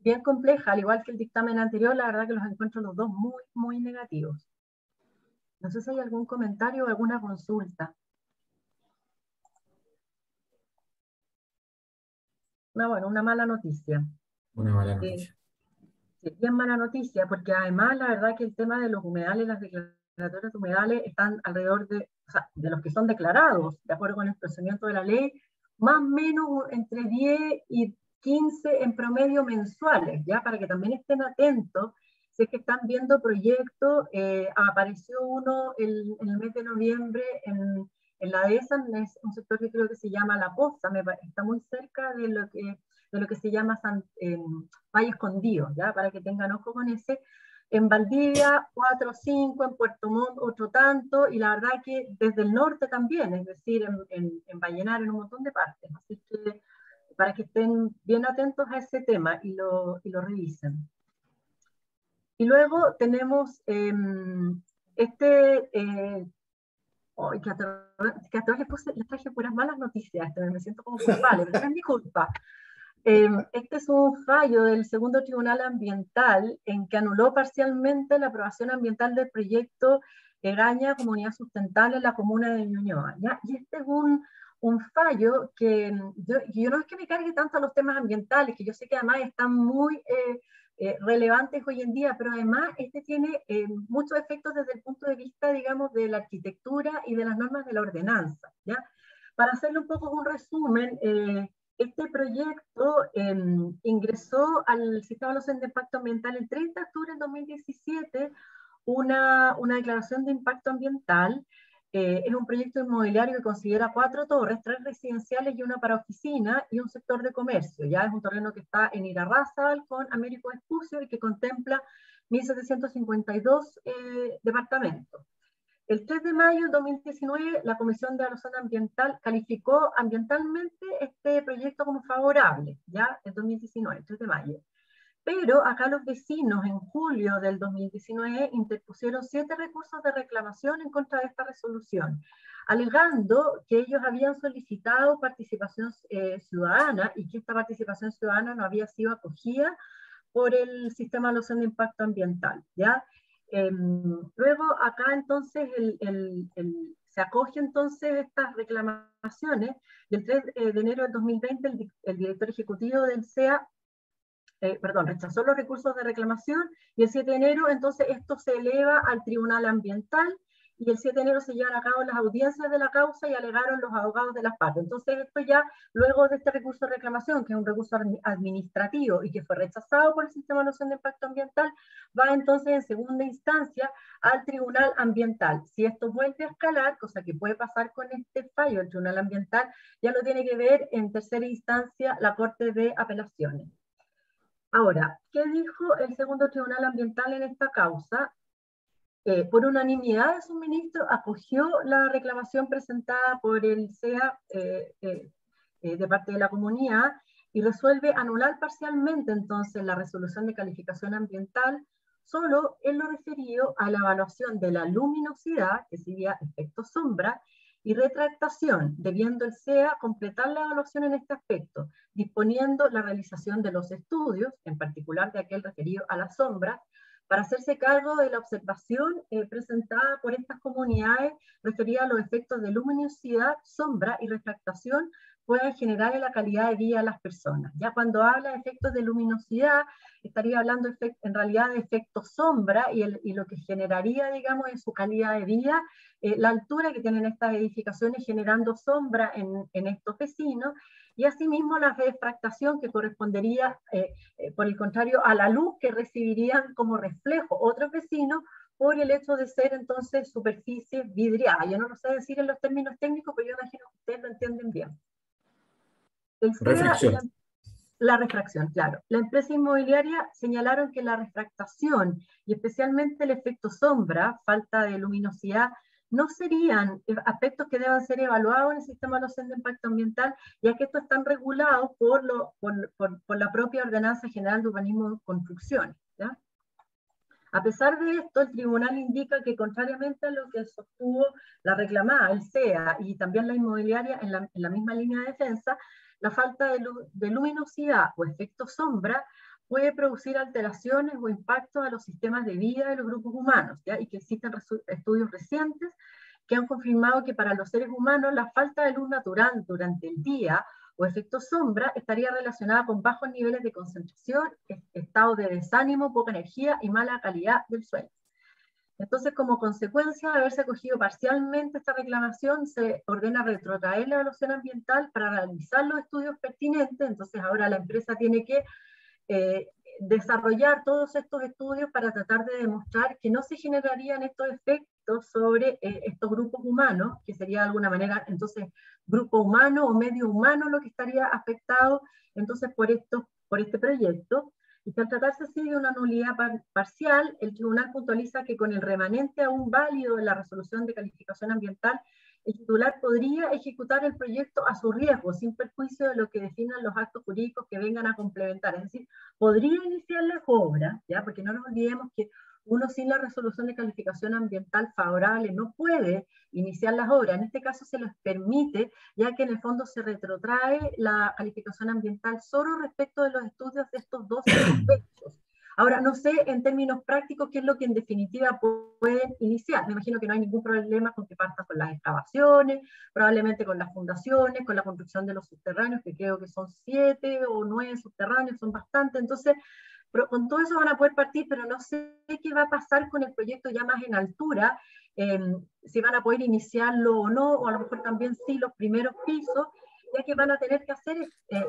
bien compleja, al igual que el dictamen anterior, la verdad que los encuentro los dos muy, muy negativos. No sé si hay algún comentario o alguna consulta. Bueno, una mala noticia. Una mala noticia. Sí, bien mala noticia, porque además la verdad que el tema de los humedales, las declaratorias de humedales están alrededor o sea, de los que son declarados, de acuerdo con el procedimiento de la ley, más o menos entre 10 y 15 en promedio mensuales, ya para que también estén atentos. Si es que están viendo proyectos, apareció uno en el mes de noviembre en la dehesa, es un sector que creo que se llama La Poza, está muy cerca de lo que se llama Valle Escondido, ¿ya? Para que tengan ojo con ese. En Valdivia, 4 o 5, en Puerto Montt, otro tanto, y la verdad que desde el norte también, es decir, en Vallenar, en un montón de partes. Así que para que estén bien atentos a ese tema y lo revisen. Y luego tenemos que a todos les traje puras malas noticias, me siento como culpable, pero no es mi culpa. Este es un fallo del segundo tribunal ambiental en que anuló parcialmente la aprobación ambiental del proyecto Egaña Comunidad Sustentable en la comuna de Ñuñoa, ¿ya? Y este es un fallo que yo no es que me cargue tanto a los temas ambientales, que yo sé que además están muy relevantes hoy en día, pero además este tiene muchos efectos desde el punto de vista, digamos, de la arquitectura y de las normas de la ordenanza, ¿ya? Para hacerle un poco un resumen, este proyecto ingresó al sistema de evaluación de impacto ambiental el 30 de octubre del 2017 una declaración de impacto ambiental. Es un proyecto inmobiliario que considera 4 torres, 3 residenciales y una para oficina y un sector de comercio. Ya es un terreno que está en Irarrázaval con Américo Vespucio y que contempla 1.752 departamentos. El 3 de mayo de 2019, la Comisión de Evaluación Ambiental calificó ambientalmente este proyecto como favorable, ya en 2019, el 3 de mayo. Pero acá los vecinos en julio del 2019 interpusieron 7 recursos de reclamación en contra de esta resolución, alegando que ellos habían solicitado participación ciudadana y que esta participación ciudadana no había sido acogida por el sistema de evaluación de impacto ambiental, ¿ya? Luego acá entonces se acoge entonces estas reclamaciones y el 3 de enero del 2020 el director ejecutivo del CEA rechazó los recursos de reclamación y el 7 de enero entonces esto se eleva al Tribunal Ambiental y el 7 de enero se llevan a cabo las audiencias de la causa y alegaron los abogados de las partes. Entonces esto ya, luego de este recurso de reclamación, que es un recurso administrativo y que fue rechazado por el Sistema de Evaluación de Impacto Ambiental, va entonces en segunda instancia al Tribunal Ambiental. Si esto vuelve a escalar, cosa que puede pasar con este fallo del Tribunal Ambiental, ya lo tiene que ver en tercera instancia la Corte de Apelaciones. Ahora, ¿qué dijo el segundo Tribunal Ambiental en esta causa? Por unanimidad de su ministro, acogió la reclamación presentada por el CEA de parte de la comunidad y resuelve anular parcialmente entonces la resolución de calificación ambiental solo en lo referido a la evaluación de la luminosidad, que sería efecto sombra, y retractación, debiendo el SEA completar la evaluación en este aspecto, disponiendo la realización de los estudios, en particular de aquel referido a la sombra, para hacerse cargo de la observación presentada por estas comunidades referida a los efectos de luminosidad, sombra y refractación pueden generar en la calidad de vida de las personas. Ya cuando habla de efectos de luminosidad, estaría hablando en realidad de efectos sombra y lo que generaría, digamos, en su calidad de vida, la altura que tienen estas edificaciones generando sombra en estos vecinos, y asimismo la refractación que correspondería, por el contrario, a la luz que recibirían como reflejo otros vecinos por el hecho de ser entonces superficies vidriadas. Yo no lo sé decir en los términos técnicos, pero yo imagino que ustedes lo entienden bien. Refracción. La refracción, claro. La empresa inmobiliaria señalaron que la refractación y especialmente el efecto sombra, falta de luminosidad, no serían aspectos que deban ser evaluados en el sistema de evaluación de impacto ambiental, ya que estos están regulados por la propia Ordenanza General de Urbanismo y Construcción. ¿Ya? A pesar de esto, el tribunal indica que, contrariamente a lo que sostuvo la reclamada, el SEA, y también la inmobiliaria en la misma línea de defensa, la falta de luminosidad o efecto sombra puede producir alteraciones o impactos a los sistemas de vida de los grupos humanos, ¿ya? Y que existen estudios recientes que han confirmado que para los seres humanos la falta de luz natural durante el día o efecto sombra estaría relacionada con bajos niveles de concentración, estado de desánimo, poca energía y mala calidad del sueño. Entonces, como consecuencia de haberse acogido parcialmente esta reclamación, se ordena retrotraer la evaluación ambiental para realizar los estudios pertinentes. Entonces, ahora la empresa tiene que desarrollar todos estos estudios para tratar de demostrar que no se generarían estos efectos sobre estos grupos humanos, que sería de alguna manera, entonces, grupo humano o medio humano lo que estaría afectado, entonces, por este proyecto. Y que al tratarse así de una nulidad parcial, el tribunal puntualiza que con el remanente aún válido de la resolución de calificación ambiental, el titular podría ejecutar el proyecto a su riesgo, sin perjuicio de lo que definan los actos jurídicos que vengan a complementar. Es decir, podría iniciar las obras, ¿ya? Porque no nos olvidemos que uno sin la resolución de calificación ambiental favorable no puede iniciar las obras. En este caso se les permite, ya que en el fondo se retrotrae la calificación ambiental solo respecto de los estudios de estos dos aspectos. Ahora, no sé en términos prácticos qué es lo que en definitiva pueden iniciar. Me imagino que no hay ningún problema con que partan con las excavaciones, probablemente con las fundaciones, con la construcción de los subterráneos, que creo que son 7 o 9 subterráneos, son bastantes. Entonces, con todo eso van a poder partir, pero no sé qué va a pasar con el proyecto ya más en altura, si van a poder iniciarlo o no, o a lo mejor también sí los primeros pisos, ya que van a tener que hacer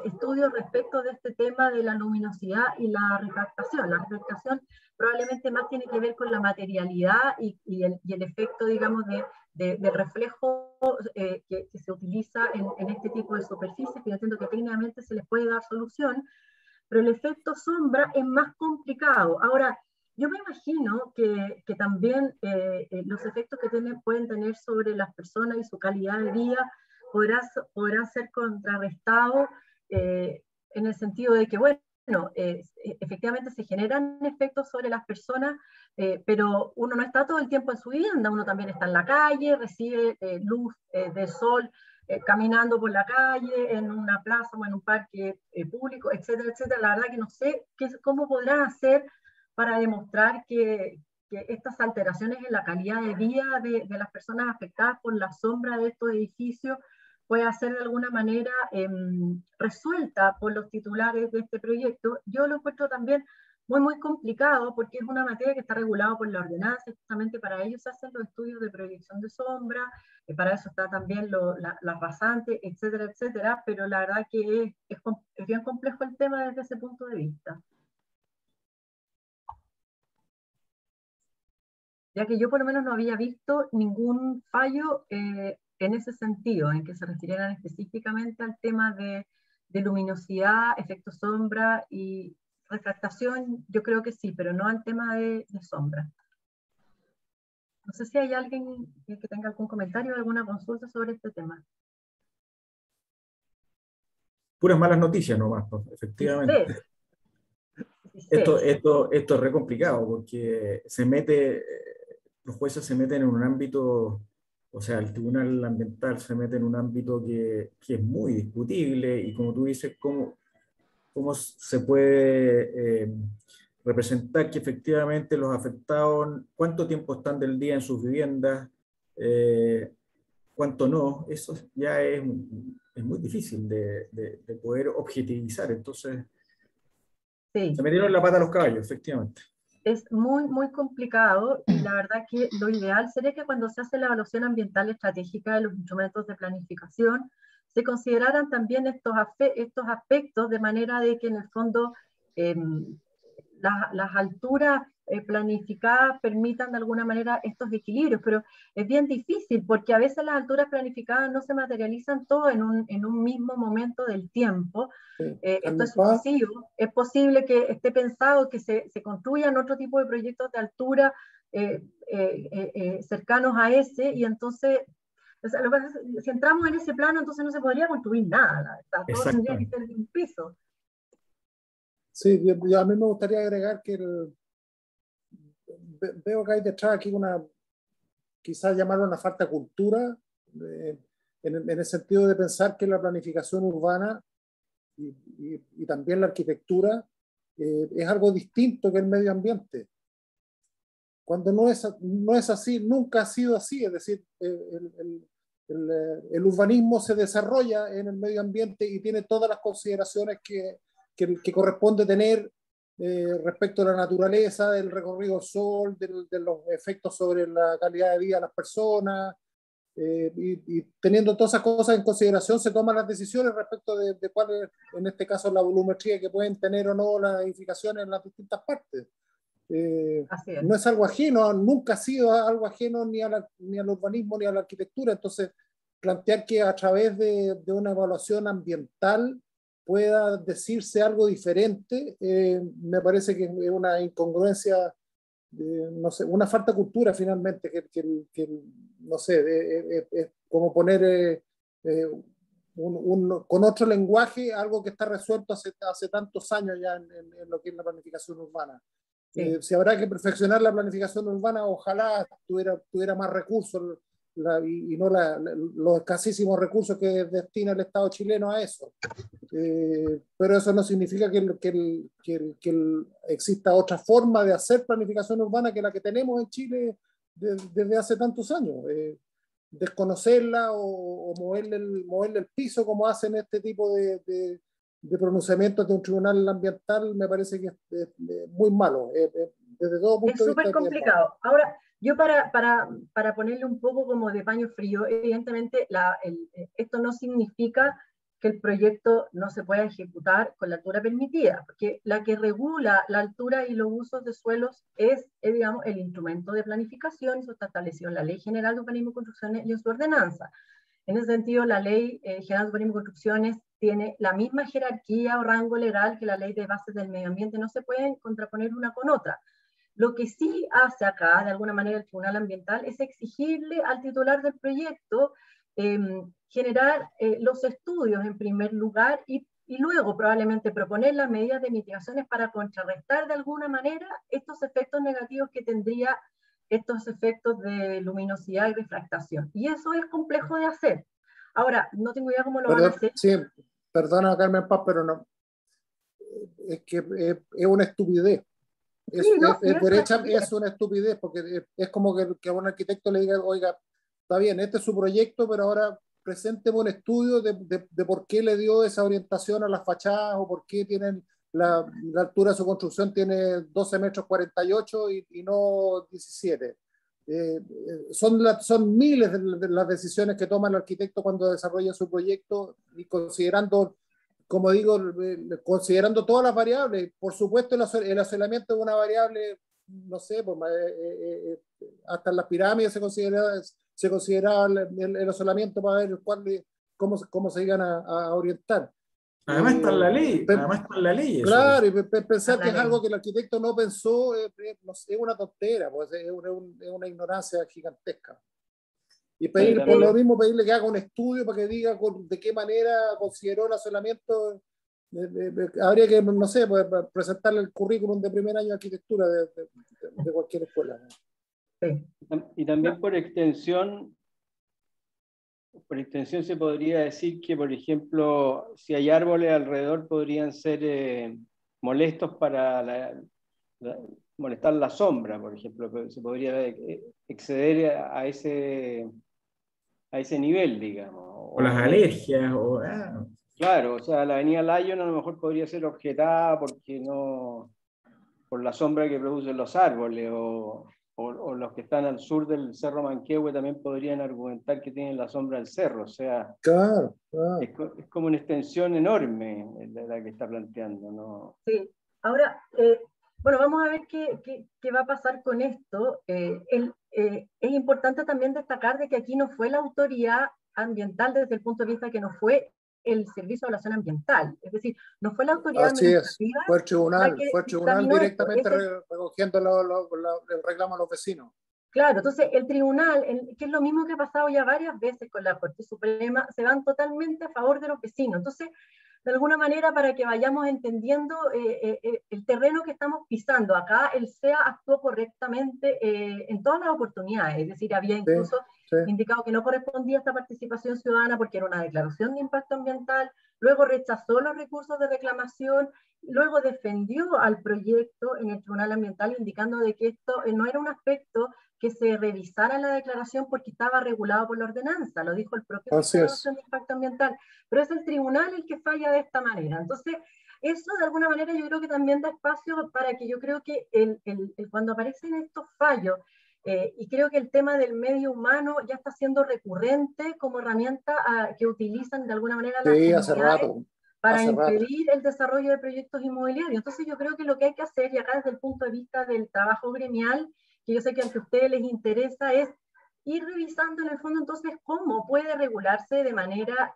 estudios respecto de este tema de la luminosidad y la refractación. La refractación probablemente más tiene que ver con la materialidad y el efecto, digamos, de reflejo que se utiliza en este tipo de superficies, que yo entiendo que técnicamente se les puede dar solución, pero el efecto sombra es más complicado. Ahora, yo me imagino que también los efectos que pueden tener sobre las personas y su calidad de vida podrá ser contrarrestado en el sentido de que, bueno, efectivamente se generan efectos sobre las personas, pero uno no está todo el tiempo en su vivienda, uno también está en la calle, recibe luz de sol, caminando por la calle, en una plaza o en un parque público, etcétera, etcétera. La verdad que no sé cómo podrán hacer para demostrar que estas alteraciones en la calidad de vida de las personas afectadas por la sombra de estos edificios puede ser de alguna manera resuelta por los titulares de este proyecto. Yo lo encuentro también muy complicado porque es una materia que está regulada por la ordenanza, justamente para ellos se hacen los estudios de proyección de sombra, para eso está también las rasantes, etcétera, etcétera, pero la verdad que es bien complejo el tema desde ese punto de vista. Ya que yo por lo menos no había visto ningún fallo en ese sentido, en que se refirieran específicamente al tema de luminosidad, efecto sombra y refractación, yo creo que sí, pero no al tema de sombra. No sé si hay alguien que tenga algún comentario o alguna consulta sobre este tema. puras malas noticias nomás, pues, efectivamente. 16. Esto es re complicado porque los jueces se meten en un ámbito, o sea, el tribunal ambiental se mete en un ámbito que es muy discutible y como tú dices, cómo se puede representar que efectivamente los afectados, cuánto tiempo están del día en sus viviendas, cuánto no, eso ya es muy difícil de poder objetivizar. Entonces, Sí. se metieron la pata a los caballos, efectivamente. Es muy, muy complicado y la verdad que lo ideal sería que cuando se hace la evaluación ambiental estratégica de los instrumentos de planificación, se consideraran también estos aspectos de manera de que en el fondo las alturas planificadas permitan de alguna manera estos equilibrios, pero es bien difícil porque a veces las alturas planificadas no se materializan todo en un mismo momento del tiempo. Sí. Esto es sucesivo. Es posible que esté pensado que se construyan otro tipo de proyectos de altura cercanos a ese, y entonces, o sea, si entramos en ese plano, entonces no se podría construir nada, la verdad. Todo tendría que ser de un piso. Sí, a mí me gustaría agregar que veo que hay detrás aquí quizás llamarlo una falta de cultura, en el sentido de pensar que la planificación urbana y también la arquitectura es algo distinto que el medio ambiente. Cuando no es así, nunca ha sido así, es decir, el urbanismo se desarrolla en el medio ambiente y tiene todas las consideraciones que corresponde tener respecto a la naturaleza, del recorrido del sol, de los efectos sobre la calidad de vida de las personas, y teniendo todas esas cosas en consideración se toman las decisiones respecto de cuál es, en este caso, la volumetría que pueden tener o no las edificaciones en las distintas partes. No es algo ajeno, nunca ha sido algo ajeno ni al urbanismo ni a la arquitectura. Entonces, plantear que a través de una evaluación ambiental pueda decirse algo diferente, me parece que es una incongruencia, no sé, una falta de cultura finalmente, que no sé, es como poner con otro lenguaje algo que está resuelto hace tantos años ya en lo que es la planificación urbana. Sí. Si habrá que perfeccionar la planificación urbana, ojalá tuviera más recursos y no los escasísimos recursos que destina el Estado chileno a eso. Pero eso no significa que exista otra forma de hacer planificación urbana que la que tenemos en Chile desde hace tantos años. Desconocerla o moverle el piso como hacen este tipo de pronunciamientos de un tribunal ambiental, me parece que es muy malo. Desde todo punto de vista. Es súper complicado. Ahora, yo para ponerle un poco como de paño frío, evidentemente esto no significa que el proyecto no se pueda ejecutar con la altura permitida, porque la que regula la altura y los usos de suelos es digamos, el instrumento de planificación, y eso está establecido en la Ley General de Urbanismo y Construcciones y en su ordenanza. En ese sentido, la Ley General de Urbanismo y Construcciones tiene la misma jerarquía o rango legal que la Ley de Bases del Medio Ambiente, no se pueden contraponer una con otra. Lo que sí hace acá, de alguna manera, el Tribunal Ambiental es exigirle al titular del proyecto generar los estudios en primer lugar y luego probablemente proponer las medidas de mitigaciones para contrarrestar de alguna manera estos efectos negativos que tendría estos efectos de luminosidad y refractación. Y eso es complejo de hacer. Ahora, no tengo idea cómo lo van a hacer. Sí, perdona Carmen Paz, pero no. Es que es una estupidez. Es una estupidez, porque es como que a un arquitecto le diga, oiga, está bien, este es su proyecto, pero ahora presénteme un estudio de por qué le dio esa orientación a las fachadas o por qué tienen la altura de su construcción tiene 12 metros 48 y no 17. Son miles de las decisiones que toma el arquitecto cuando desarrolla su proyecto y considerando, como digo, considerando todas las variables. Por supuesto, el asolamiento es una variable, no sé, pues, hasta en las pirámides se consideraba el asolamiento para ver cómo se iban a orientar. Además está en la ley, Claro, y pensar que es algo que el arquitecto no pensó es una tontera, pues es una ignorancia gigantesca. Y pedirle, por lo mismo, pedirle que haga un estudio para que diga de qué manera consideró el asolamiento. Habría que, no sé, pues, presentarle el currículum de primer año de arquitectura de cualquier escuela, ¿no? Sí. Y también por extensión se podría decir que, por ejemplo, si hay árboles alrededor, podrían ser molestos para molestar la sombra, por ejemplo. Se podría exceder a ese nivel, digamos. O las alergias, Claro, o sea, la avenida Lyon a lo mejor podría ser objetada por la sombra que producen los árboles, o los que están al sur del Cerro Manquehue también podrían argumentar que tienen la sombra del cerro. O sea, claro. Es como una extensión enorme la que está planteando, ¿no? Sí. Ahora, bueno, vamos a ver qué va a pasar con esto. Es importante también destacar de que aquí no fue la autoridad ambiental desde el punto de vista que no fue el Servicio de Evaluación Ambiental. Es decir, no fue la autoridad administrativa. Fue el tribunal directamente recogiendo el reclamo a los vecinos. Claro, entonces el tribunal, que es lo mismo que ha pasado ya varias veces con la Corte Suprema, se van totalmente a favor de los vecinos. Entonces, de alguna manera, para que vayamos entendiendo el terreno que estamos pisando, acá el CEA actuó correctamente en todas las oportunidades, es decir, había incluso indicado que no correspondía esta participación ciudadana porque era una declaración de impacto ambiental, luego rechazó los recursos de reclamación, luego defendió al proyecto en el Tribunal Ambiental indicando de que esto no era un aspecto que se revisara la declaración porque estaba regulado por la ordenanza, lo dijo el propio Servicio de Impacto Ambiental, pero es el tribunal el que falla de esta manera. Entonces, eso de alguna manera yo creo que también da espacio para que yo creo que cuando aparecen estos fallos, y creo que el tema del medio humano ya está siendo recurrente como herramienta que utilizan de alguna manera las comunidades para impedir el desarrollo de proyectos inmobiliarios. Entonces yo creo que lo que hay que hacer, y acá desde el punto de vista del trabajo gremial, que yo sé que a ustedes les interesa, es ir revisando en el fondo entonces cómo puede regularse de manera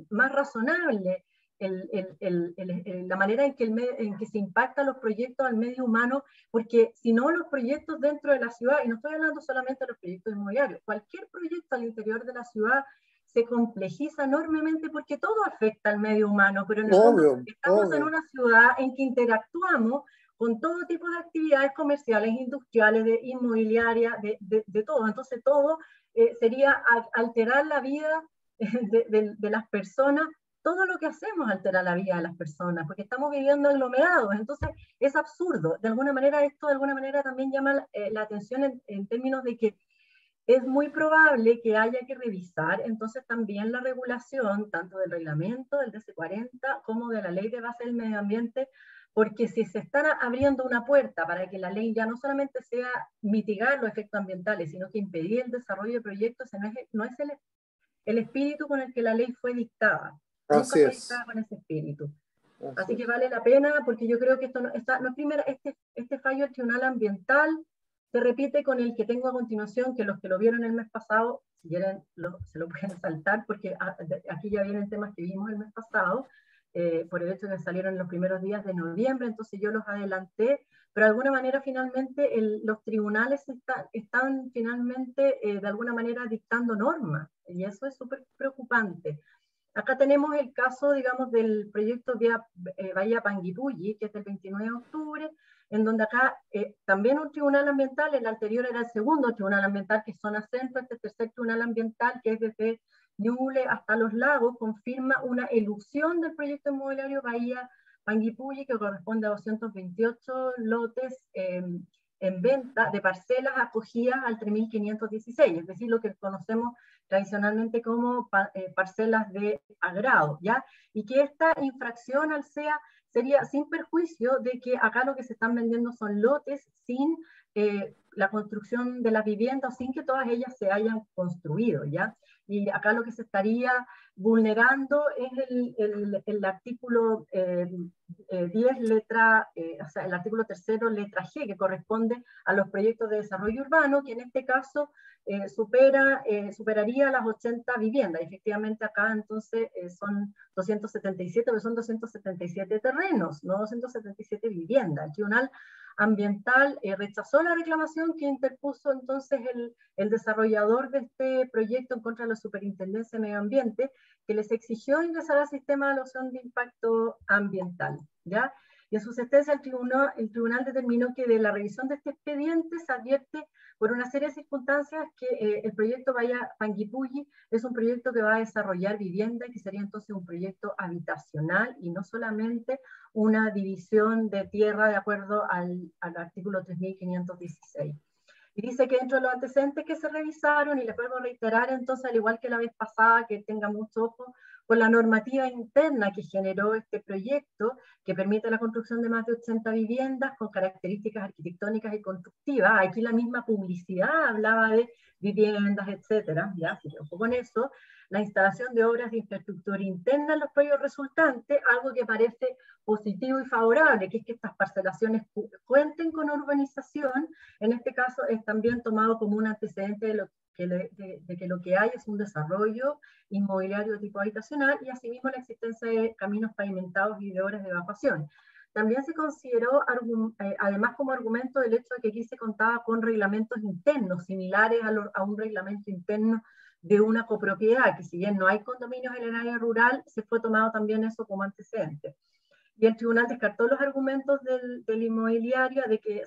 más razonable la manera en que se impactan los proyectos al medio humano, porque si no los proyectos dentro de la ciudad, y no estoy hablando solamente de los proyectos inmobiliarios, cualquier proyecto al interior de la ciudad se complejiza enormemente porque todo afecta al medio humano, pero en el fondo estamos en una ciudad en que interactuamos con todo tipo de actividades comerciales, industriales, inmobiliarias, de todo. Entonces todo sería alterar la vida de las personas. Todo lo que hacemos altera la vida de las personas, porque estamos viviendo aglomerados. Entonces es absurdo. De alguna manera esto de alguna manera también llama la atención en términos de que es muy probable que haya que revisar entonces también la regulación, tanto del reglamento, del DC-40, como de la ley de base del medio ambiente, porque si se está abriendo una puerta para que la ley ya no solamente sea mitigar los efectos ambientales, sino que impedir el desarrollo de proyectos, no es el espíritu con el que la ley fue dictada. Nunca fue dictada con ese espíritu. Así que vale la pena, porque yo creo que esto este fallo del Tribunal Ambiental se repite con el que tengo a continuación, que los que lo vieron el mes pasado, si quieren, se lo pueden saltar, porque aquí ya vienen temas que vimos el mes pasado, por el hecho de que salieron en los primeros días de noviembre, entonces yo los adelanté, pero de alguna manera finalmente los tribunales están finalmente de alguna manera dictando normas, y eso es súper preocupante. Acá tenemos el caso, digamos, del proyecto Bahía Panguipulli, que es del 29 de octubre, en donde acá también un tribunal ambiental, el anterior era el segundo tribunal ambiental, que es zona centro, este tercer tribunal ambiental, que es desde Ñuble hasta Los Lagos, confirma una elusión del proyecto inmobiliario Bahía Panguipulli, que corresponde a 228 lotes en venta de parcelas acogidas al 3.516, es decir, lo que conocemos tradicionalmente como parcelas de agrado, ¿ya? Y que esta infracción al CEA sería sin perjuicio de que acá lo que se están vendiendo son lotes sin la construcción de las viviendas, sin que todas ellas se hayan construido, ¿ya? Y acá lo que se estaría vulnerando es el artículo 10 letra, o sea, el artículo 3º letra G, que corresponde a los proyectos de desarrollo urbano, que en este caso superaría las 80 viviendas. Efectivamente acá entonces son 277, pero son 277 terrenos, no 277 viviendas. El tribunal ambiental rechazó la reclamación que interpuso entonces el desarrollador de este proyecto en contra de la Superintendencia de Medio Ambiente, que les exigió ingresar al sistema de evaluación de impacto ambiental, ¿ya? Y en su sentencia el tribunal determinó que de la revisión de este expediente se advierte por una serie de circunstancias que el proyecto Panguipulli es un proyecto que va a desarrollar vivienda y que sería entonces un proyecto habitacional y no solamente una división de tierra de acuerdo al artículo 3516. Y dice que dentro de los antecedentes que se revisaron, y les vuelvo a reiterar entonces, al igual que la vez pasada, que tenga mucho ojo con la normativa interna que generó este proyecto, que permite la construcción de más de 80 viviendas con características arquitectónicas y constructivas. Aquí la misma publicidad hablaba de viviendas, etcétera, ya, si ojo con eso. La instalación de obras de infraestructura interna en los predios resultantes, algo que parece positivo y favorable, que es que estas parcelaciones cuenten con urbanización. En este caso es también tomado como un antecedente de que lo que hay es un desarrollo inmobiliario de tipo habitacional y asimismo la existencia de caminos pavimentados y de obras de evacuación. También se consideró, además como argumento, el hecho de que aquí se contaba con reglamentos internos similares a un reglamento interno de una copropiedad, que si bien no hay condominios en el área rural, se fue tomado también eso como antecedente. Y el tribunal descartó los argumentos del inmobiliario de que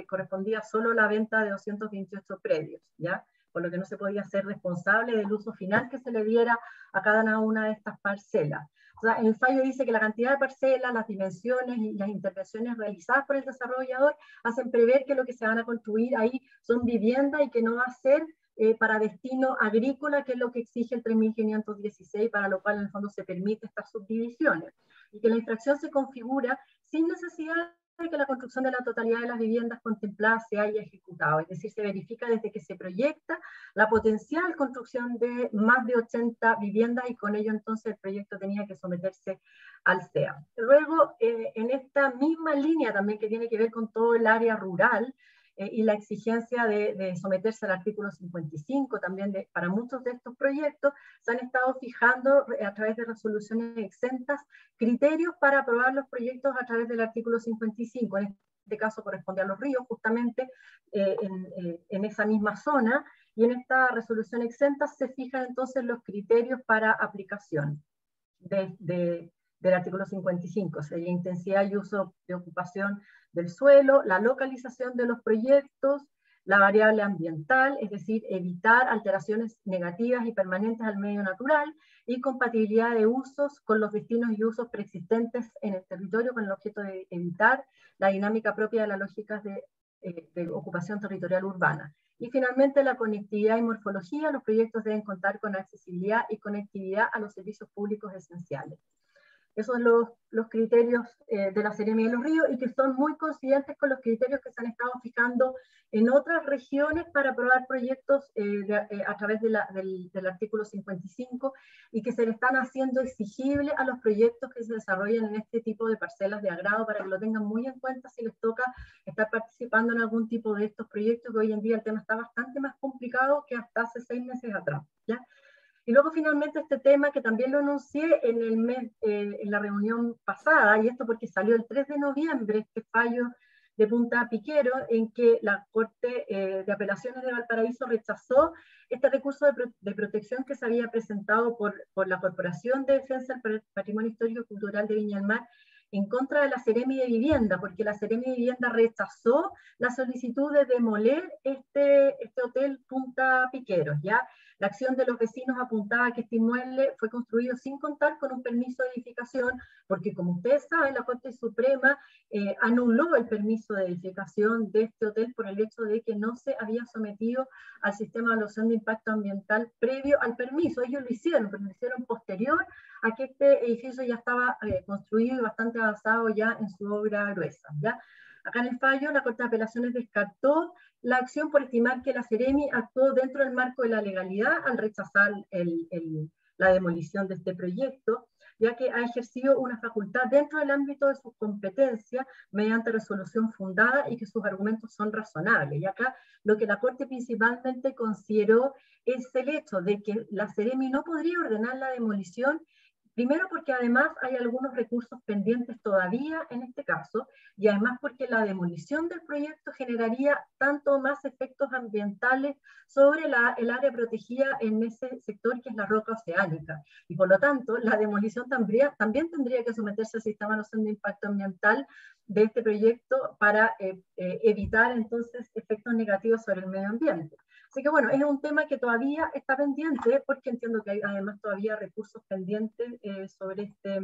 correspondía solo la venta de 228 predios, ¿ya? Por lo que no se podía ser responsable del uso final que se le diera a cada una de estas parcelas. O sea, el fallo dice que la cantidad de parcelas, las dimensiones y las intervenciones realizadas por el desarrollador hacen prever que lo que se van a construir ahí son viviendas y que no va a ser para destino agrícola, que es lo que exige el 3516, para lo cual en el fondo se permite estas subdivisiones. Y que la infracción se configura sin necesidad de que la construcción de la totalidad de las viviendas contempladas se haya ejecutado. Es decir, se verifica desde que se proyecta la potencial construcción de más de 80 viviendas y con ello entonces el proyecto tenía que someterse al CEA. Luego, en esta misma línea también que tiene que ver con todo el área rural, y la exigencia de someterse al artículo 55 también para muchos de estos proyectos, se han estado fijando a través de resoluciones exentas criterios para aprobar los proyectos a través del artículo 55. En este caso corresponde a Los Ríos, justamente en esa misma zona, y en esta resolución exenta se fijan entonces los criterios para aplicación del artículo 55, sería intensidad y uso de ocupación del suelo, la localización de los proyectos, la variable ambiental, es decir, evitar alteraciones negativas y permanentes al medio natural, y compatibilidad de usos con los destinos y usos preexistentes en el territorio con el objeto de evitar la dinámica propia de las lógicas de ocupación territorial urbana. Y finalmente la conectividad y morfología, los proyectos deben contar con accesibilidad y conectividad a los servicios públicos esenciales. Esos son los criterios de la Seremi de Los Ríos y que son muy coincidentes con los criterios que se han estado fijando en otras regiones para aprobar proyectos a través del artículo 55 y que se le están haciendo exigibles a los proyectos que se desarrollan en este tipo de parcelas de agrado para que lo tengan muy en cuenta si les toca estar participando en algún tipo de estos proyectos, que hoy en día el tema está bastante más complicado que hasta hace 6 meses atrás, ¿ya? Y luego finalmente este tema que también lo anuncié en la reunión pasada, y esto porque salió el 3 de noviembre, este fallo de Punta Piquero, en que la Corte de Apelaciones de Valparaíso rechazó este recurso de protección que se había presentado por la Corporación de Defensa del Patrimonio Histórico y Cultural de Viña del Mar en contra de la Seremi de Vivienda, porque la Seremi de Vivienda rechazó la solicitud de demoler este hotel Punta Piqueros, ¿ya? La acción de los vecinos apuntaba a que este inmueble fue construido sin contar con un permiso de edificación, porque como ustedes saben, la Corte Suprema anuló el permiso de edificación de este hotel por el hecho de que no se había sometido al sistema de evaluación de impacto ambiental previo al permiso. Ellos lo hicieron, pero lo hicieron posterior a que este edificio ya estaba construido y bastante avanzado ya en su obra gruesa, ¿ya? Acá en el fallo, la Corte de Apelaciones descartó la acción por estimar que la Seremi actuó dentro del marco de la legalidad al rechazar la demolición de este proyecto, ya que ha ejercido una facultad dentro del ámbito de sus competencias mediante resolución fundada y que sus argumentos son razonables. Y acá lo que la Corte principalmente consideró es el hecho de que la Seremi no podría ordenar la demolición Primero porque además hay algunos recursos pendientes todavía en este caso, y además porque la demolición del proyecto generaría tanto más efectos ambientales sobre el área protegida en ese sector que es la roca oceánica. Y por lo tanto, la demolición también tendría que someterse al sistema de evaluación de impacto ambiental de este proyecto para evitar entonces efectos negativos sobre el medio ambiente. Así que bueno, es un tema que todavía está pendiente porque entiendo que hay además todavía recursos pendientes sobre este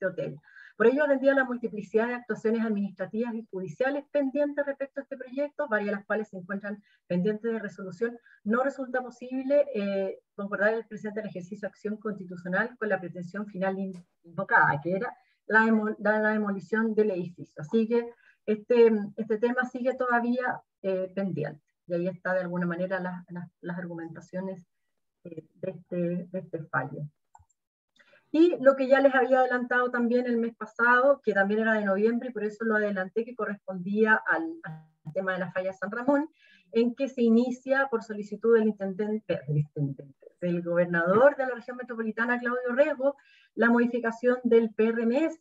hotel. Por ello, atendía la multiplicidad de actuaciones administrativas y judiciales pendientes respecto a este proyecto, varias de las cuales se encuentran pendientes de resolución, no resulta posible concordar el presente el ejercicio de acción constitucional con la pretensión final invocada, que era la demolición del edificio. Así que este tema sigue todavía pendiente. Y ahí está de alguna manera las argumentaciones de este fallo. Y lo que ya les había adelantado también el mes pasado, que también era de noviembre, y por eso lo adelanté, que correspondía al tema de la falla de San Ramón, en que se inicia por solicitud del gobernador de la región metropolitana, Claudio Rego, la modificación del PRMS,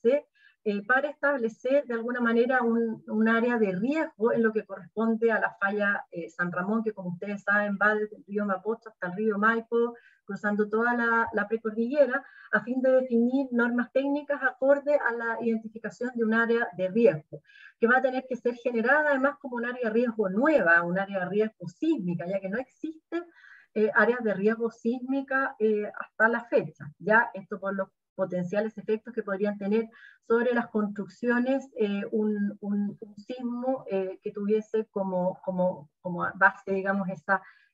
para establecer de alguna manera un área de riesgo en lo que corresponde a la falla San Ramón, que como ustedes saben va desde el río Mapocho hasta el río Maipo, cruzando toda la precordillera, a fin de definir normas técnicas acorde a la identificación de un área de riesgo, que va a tener que ser generada además como un área de riesgo nueva, un área de riesgo sísmica, ya que no existen áreas de riesgo sísmica hasta la fecha. Ya esto por los potenciales efectos que podrían tener sobre las construcciones un sismo que tuviese como base, digamos,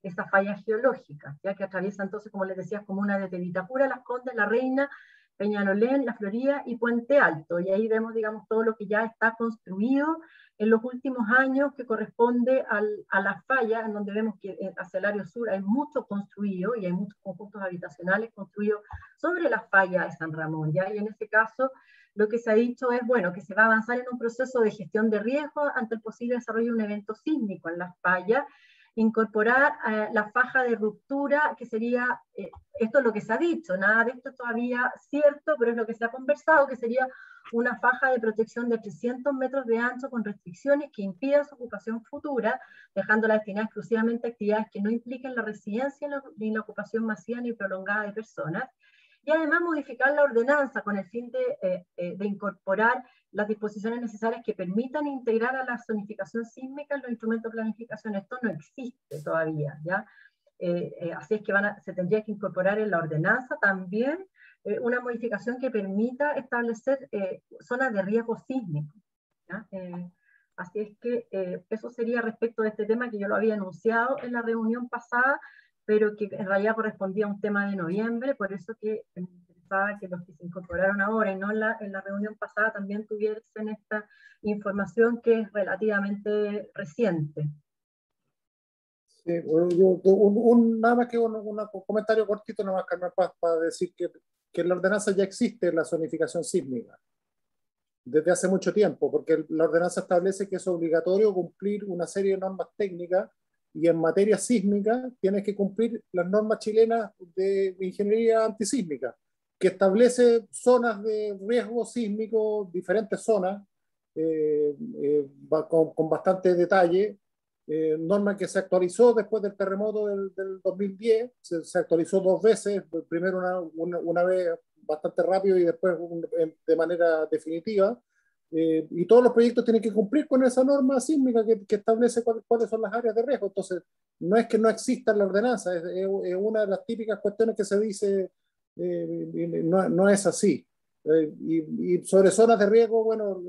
esa falla geológica, ya que atraviesa entonces, como les decía, comunas desde Vitacura, Las Condes, La Reina, Peñalolén, La Florida y Puente Alto. Y ahí vemos, digamos, todo lo que ya está construido en los últimos años que corresponde a la falla, en donde vemos que hacia el área sur hay mucho construido y hay muchos conjuntos habitacionales construidos sobre la falla de San Ramón, ¿ya? Y en ese caso lo que se ha dicho es, bueno, que se va a avanzar en un proceso de gestión de riesgo ante el posible desarrollo de un evento sísmico en la falla, incorporar la faja de ruptura, que sería, esto es lo que se ha dicho, nada de esto todavía cierto, pero es lo que se ha conversado, que sería una faja de protección de 300 metros de ancho con restricciones que impidan su ocupación futura, dejándola destinada exclusivamente a actividades que no impliquen la residencia ni la ocupación masiva ni prolongada de personas, y además modificar la ordenanza con el fin de incorporar las disposiciones necesarias que permitan integrar a la zonificación sísmica en los instrumentos de planificación. Esto no existe todavía, ¿ya? Así es que se tendría que incorporar en la ordenanza también una modificación que permita establecer zonas de riesgo sísmico, ¿ya? Así es que eso sería respecto de este tema que yo lo había anunciado en la reunión pasada, pero que en realidad correspondía a un tema de noviembre, por eso que me interesaba que los que se incorporaron ahora y no en la reunión pasada también tuviesen esta información que es relativamente reciente. Sí, nada más que un comentario cortito, nada más, Carmen Paz, para decir que en la ordenanza ya existe la zonificación sísmica desde hace mucho tiempo, porque la ordenanza establece que es obligatorio cumplir una serie de normas técnicas y en materia sísmica tienes que cumplir las normas chilenas de ingeniería antisísmica, que establece zonas de riesgo sísmico, diferentes zonas, con bastante detalle, norma que se actualizó después del terremoto del 2010, se actualizó 2 veces, primero una vez bastante rápido y después de manera definitiva. Y todos los proyectos tienen que cumplir con esa norma sísmica que establece cuáles son las áreas de riesgo. Entonces, no es que no exista la ordenanza, es una de las típicas cuestiones que se dice, no es así. Y sobre zonas de riesgo, bueno,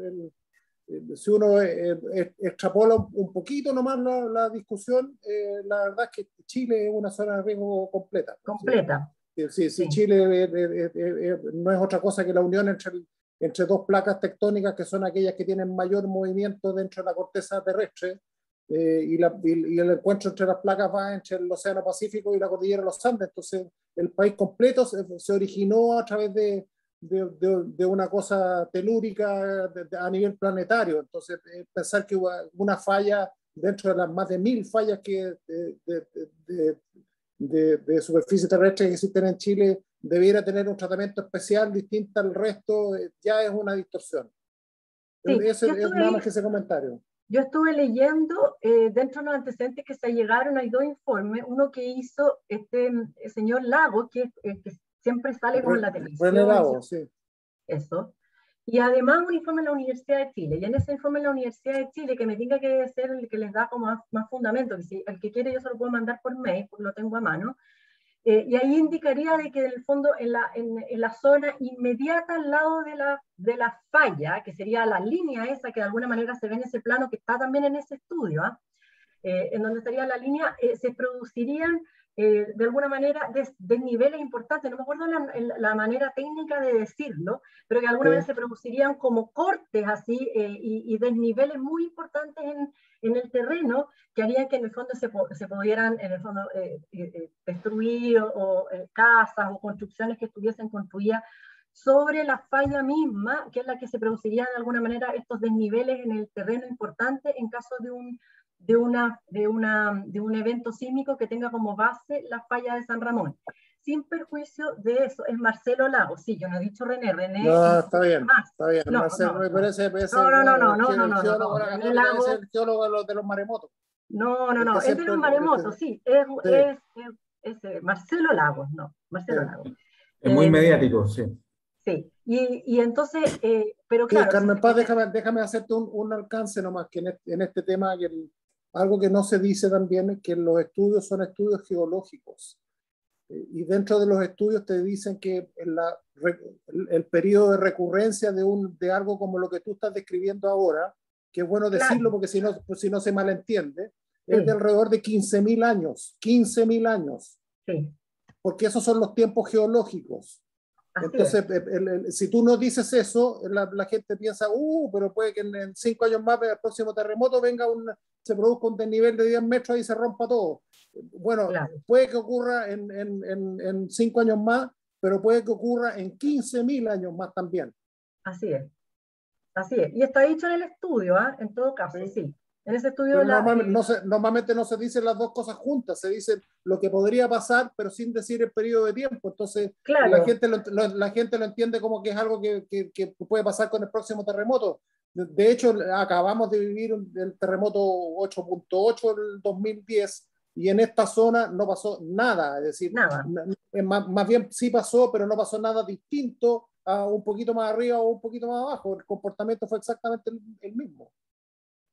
si uno extrapola un poquito nomás la discusión, la verdad es que Chile es una zona de riesgo completa. Completa. Sí, Chile no es otra cosa que la unión entre 2 placas tectónicas que son aquellas que tienen mayor movimiento dentro de la corteza terrestre, y el encuentro entre las placas va entre el Océano Pacífico y la cordillera de los Andes. Entonces el país completo se originó a través de una cosa telúrica a nivel planetario. Entonces pensar que una falla dentro de las más de 1000 fallas que de superficie terrestre que existen en Chile debiera tener un tratamiento especial distinto al resto, ya es una distorsión. Sí, Eso es nada más que ese comentario. Yo estuve leyendo, dentro de los antecedentes que se llegaron, hay dos informes, uno que hizo el señor Lago, que siempre sale como en la televisión. René Lago, sí. Eso. Y además un informe en la Universidad de Chile. Y en ese informe en la Universidad de Chile, que me diga que debe ser el que les da como más fundamento, que si el que quiere yo se lo puedo mandar por mail, porque lo tengo a mano. Y ahí indicaría de que en el fondo en la zona inmediata al lado de la falla, que sería la línea esa que de alguna manera se ve en ese plano que está también en ese estudio, en donde estaría la línea, se producirían de alguna manera desniveles importantes, no me acuerdo la manera técnica de decirlo, pero que de alguna manera se producirían como cortes así y desniveles muy importantes en el terreno que harían que en el fondo se pudieran en el fondo destruir o casas o construcciones que estuviesen construidas sobre la falla misma, que es la que se produciría de alguna manera estos desniveles en el terreno importante en caso de un evento sísmico que tenga como base la falla de San Ramón. Sin perjuicio de eso, es Marcelo Lago. Sí, yo no he dicho René. No, está bien, más. está bien. No, Marcelo, me parece no, el geólogo de los maremotos. No, el de los maremotos, sí, es Marcelo Lagos, no, Marcelo Lagos. Es muy mediático, sí. Sí, y entonces, pero Sí, claro. Carmen Paz, déjame hacerte un alcance nomás, que en este tema, algo que no se dice también es que los estudios son estudios geológicos. Y dentro de los estudios te dicen que el periodo de recurrencia de algo como lo que tú estás describiendo ahora, que es bueno decirlo porque si no se malentiende, es de alrededor de 15.000 años. 15.000 años. Sí. Porque esos son los tiempos geológicos. Así entonces, si tú no dices eso, la gente piensa, pero puede que en 5 años más, el próximo terremoto, se produzca un desnivel de 10 metros y se rompa todo. Bueno, claro. Puede que ocurra en 5 años más, pero puede que ocurra en 15.000 años más también. Así es. Y está dicho en el estudio, en todo caso, sí. En ese estudio pero normalmente no se dicen las dos cosas juntas, se dice lo que podría pasar, pero sin decir el periodo de tiempo. Entonces, claro. la gente lo entiende como que es algo que puede pasar con el próximo terremoto. De hecho, acabamos de vivir el terremoto 8.8 del 2010 y en esta zona no pasó nada. Es decir, más bien sí pasó, pero no pasó nada distinto a un poquito más arriba o un poquito más abajo. El comportamiento fue exactamente el mismo.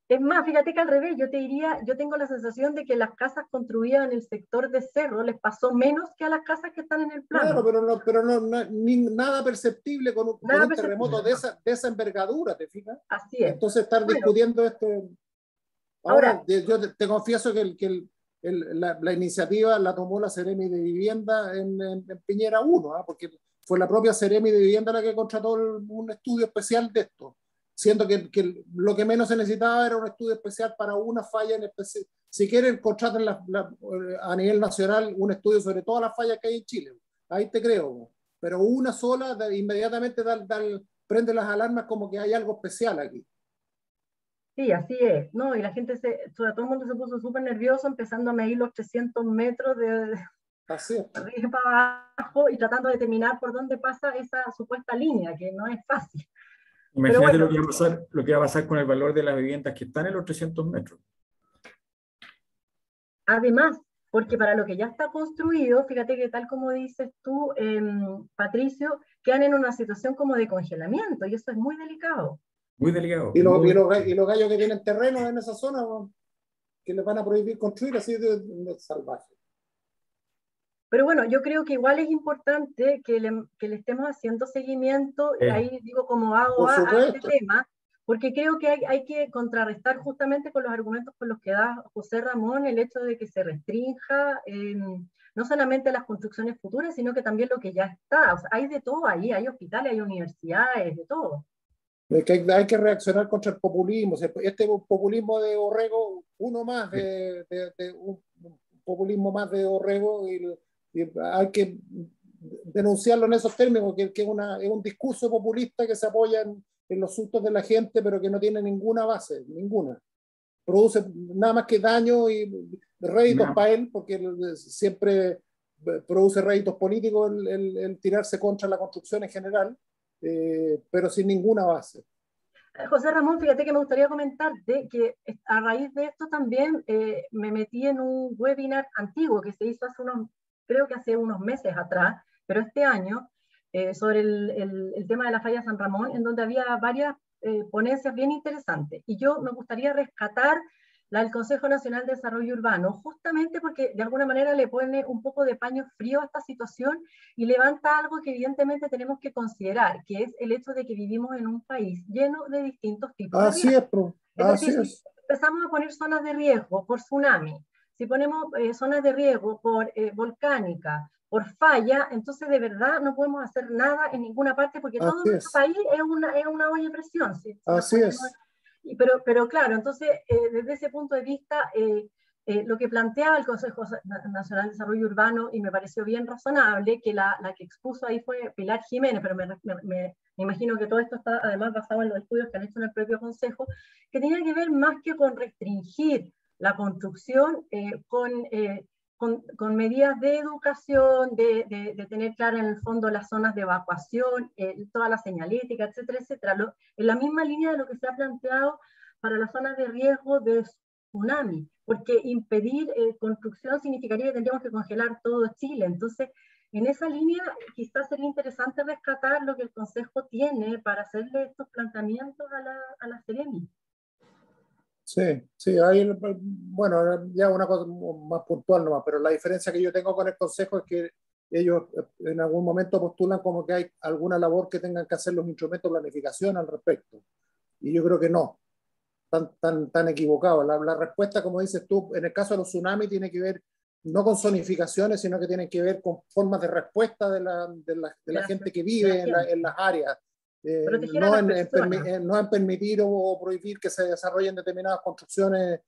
Es más, fíjate que al revés, yo te diría, yo tengo la sensación de que las casas construidas en el sector de cerro les pasó menos que a las casas que están en el plano. Claro, pero nada perceptible con un terremoto de esa envergadura, ¿te fijas? Así es. Entonces estar discutiendo esto. Ahora, yo te confieso que la iniciativa la tomó la Seremi de Vivienda en Piñera 1, porque fue la propia Seremi de Vivienda la que contrató un estudio especial de esto. Siendo que lo que menos se necesitaba era un estudio especial para una falla en especial. Si quieren, contraten a nivel nacional un estudio sobre todas las fallas que hay en Chile. Ahí te creo. Pero una sola, inmediatamente prende las alarmas como que hay algo especial aquí. Sí, así es. No, y la gente, sobre todo el mundo se puso súper nervioso empezando a medir los 300 metros de arriba para abajo y tratando de determinar por dónde pasa esa supuesta línea, que no es fácil. Imagínate lo que va a pasar con el valor de las viviendas que están en los 300 metros. Además, porque para lo que ya está construido, fíjate que tal como dices tú, Patricio, quedan en una situación como de congelamiento y eso es muy delicado. Muy delicado. Y los gallos que tienen terreno en esa zona, que les van a prohibir construir así de salvaje. Pero bueno, yo creo que igual es importante que le estemos haciendo seguimiento, ahí digo como hago a este tema, porque creo que hay que contrarrestar justamente con los argumentos con los que da José Ramón el hecho de que se restrinja no solamente las construcciones futuras, sino que también lo que ya está. O sea, hay de todo ahí, hay hospitales, hay universidades, de todo. Hay que reaccionar contra el populismo. Este populismo de Orrego, uno más un populismo más de Orrego, y hay que denunciarlo en esos términos, que es un discurso populista que se apoya en los sustos de la gente, pero que no tiene ninguna base, ninguna. Produce nada más que daño y réditos para él, porque siempre produce réditos políticos el tirarse contra la construcción en general, pero sin ninguna base. José Ramón, fíjate que me gustaría comentarte que a raíz de esto también me metí en un webinar antiguo que se hizo creo que hace unos meses atrás, pero este año, sobre el tema de la falla San Ramón, en donde había varias ponencias bien interesantes. Y yo me gustaría rescatar la del Consejo Nacional de Desarrollo Urbano, justamente porque de alguna manera le pone un poco de paño frío a esta situación y levanta algo que evidentemente tenemos que considerar, que es el hecho de que vivimos en un país lleno de distintos tipos de riesgos. Así es. Si empezamos a poner zonas de riesgo por tsunami, si ponemos zonas de riesgo por volcánica, por falla, entonces de verdad no podemos hacer nada en ninguna parte porque todo nuestro país es una olla de presión. Así es. Pero claro, entonces desde ese punto de vista, lo que planteaba el Consejo Nacional de Desarrollo Urbano, y me pareció bien razonable, que la que expuso ahí fue Pilar Jiménez, pero me imagino que todo esto está además basado en los estudios que han hecho en el propio Consejo, que tenía que ver más que con restringir la construcción, con medidas de educación, de tener claras en el fondo las zonas de evacuación, toda la señalética, etcétera, etcétera. En la misma línea de lo que se ha planteado para las zonas de riesgo de tsunami, porque impedir construcción significaría que tendríamos que congelar todo Chile. Entonces, en esa línea quizás sería interesante rescatar lo que el Consejo tiene para hacerle estos planteamientos a la Seremi. Sí, ahí, bueno, ya una cosa más puntual nomás, pero la diferencia que yo tengo con el Consejo es que ellos en algún momento postulan como que hay alguna labor que tengan que hacer los instrumentos de planificación al respecto. Y yo creo que no, tan equivocado. La respuesta, como dices tú, en el caso de los tsunamis tiene que ver no con zonificaciones, sino que tiene que ver con formas de respuesta de la gente que vive en las áreas. No en permitir o prohibir que se desarrollen determinadas construcciones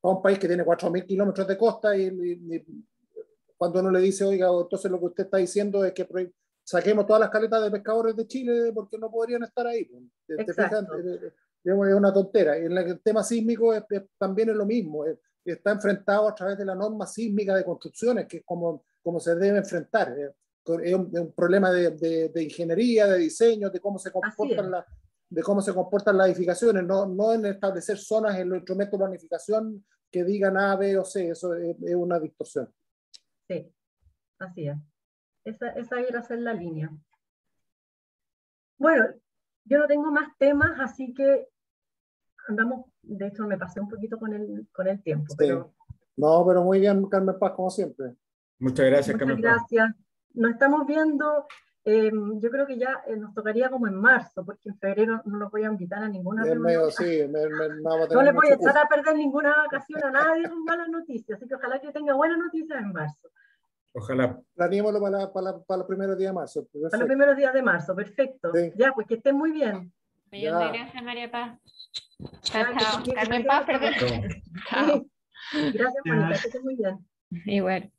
para un país que tiene 4.000 kilómetros de costa y cuando uno le dice, oiga, entonces lo que usted está diciendo es que saquemos todas las caletas de pescadores de Chile porque no podrían estar ahí. ¿Te fijas? Es una tontera. En el tema sísmico también es lo mismo. Está enfrentado a través de la norma sísmica de construcciones, que es como se debe enfrentar. Es un problema de ingeniería, de diseño, de cómo se comportan las edificaciones, no en establecer zonas en los instrumentos de planificación que digan A, B o C. Eso es una distorsión. Sí, así es. Esa iba a ser la línea. Bueno, yo no tengo más temas, así que andamos, de hecho me pasé un poquito con el tiempo. Sí. Pero... No, pero muy bien, Carmen Paz, como siempre. Muchas gracias, Carmen Paz. Muchas gracias. Nos estamos viendo, yo creo que ya nos tocaría como en marzo, porque en febrero no los voy a invitar a ninguna reunión. No les voy a echar a perder ninguna vacación a nadie con malas noticias, así que ojalá que tenga buenas noticias en marzo. Ojalá. Planeémoslo para los primeros días de marzo. Perfecto. Para los primeros días de marzo, perfecto. Sí. Ya, pues que estén muy bien. Gracias, María Paz. Chao, chao. Carmen Paz, perdón. Chao. Gracias, Mónica, que estén muy bien. Igual.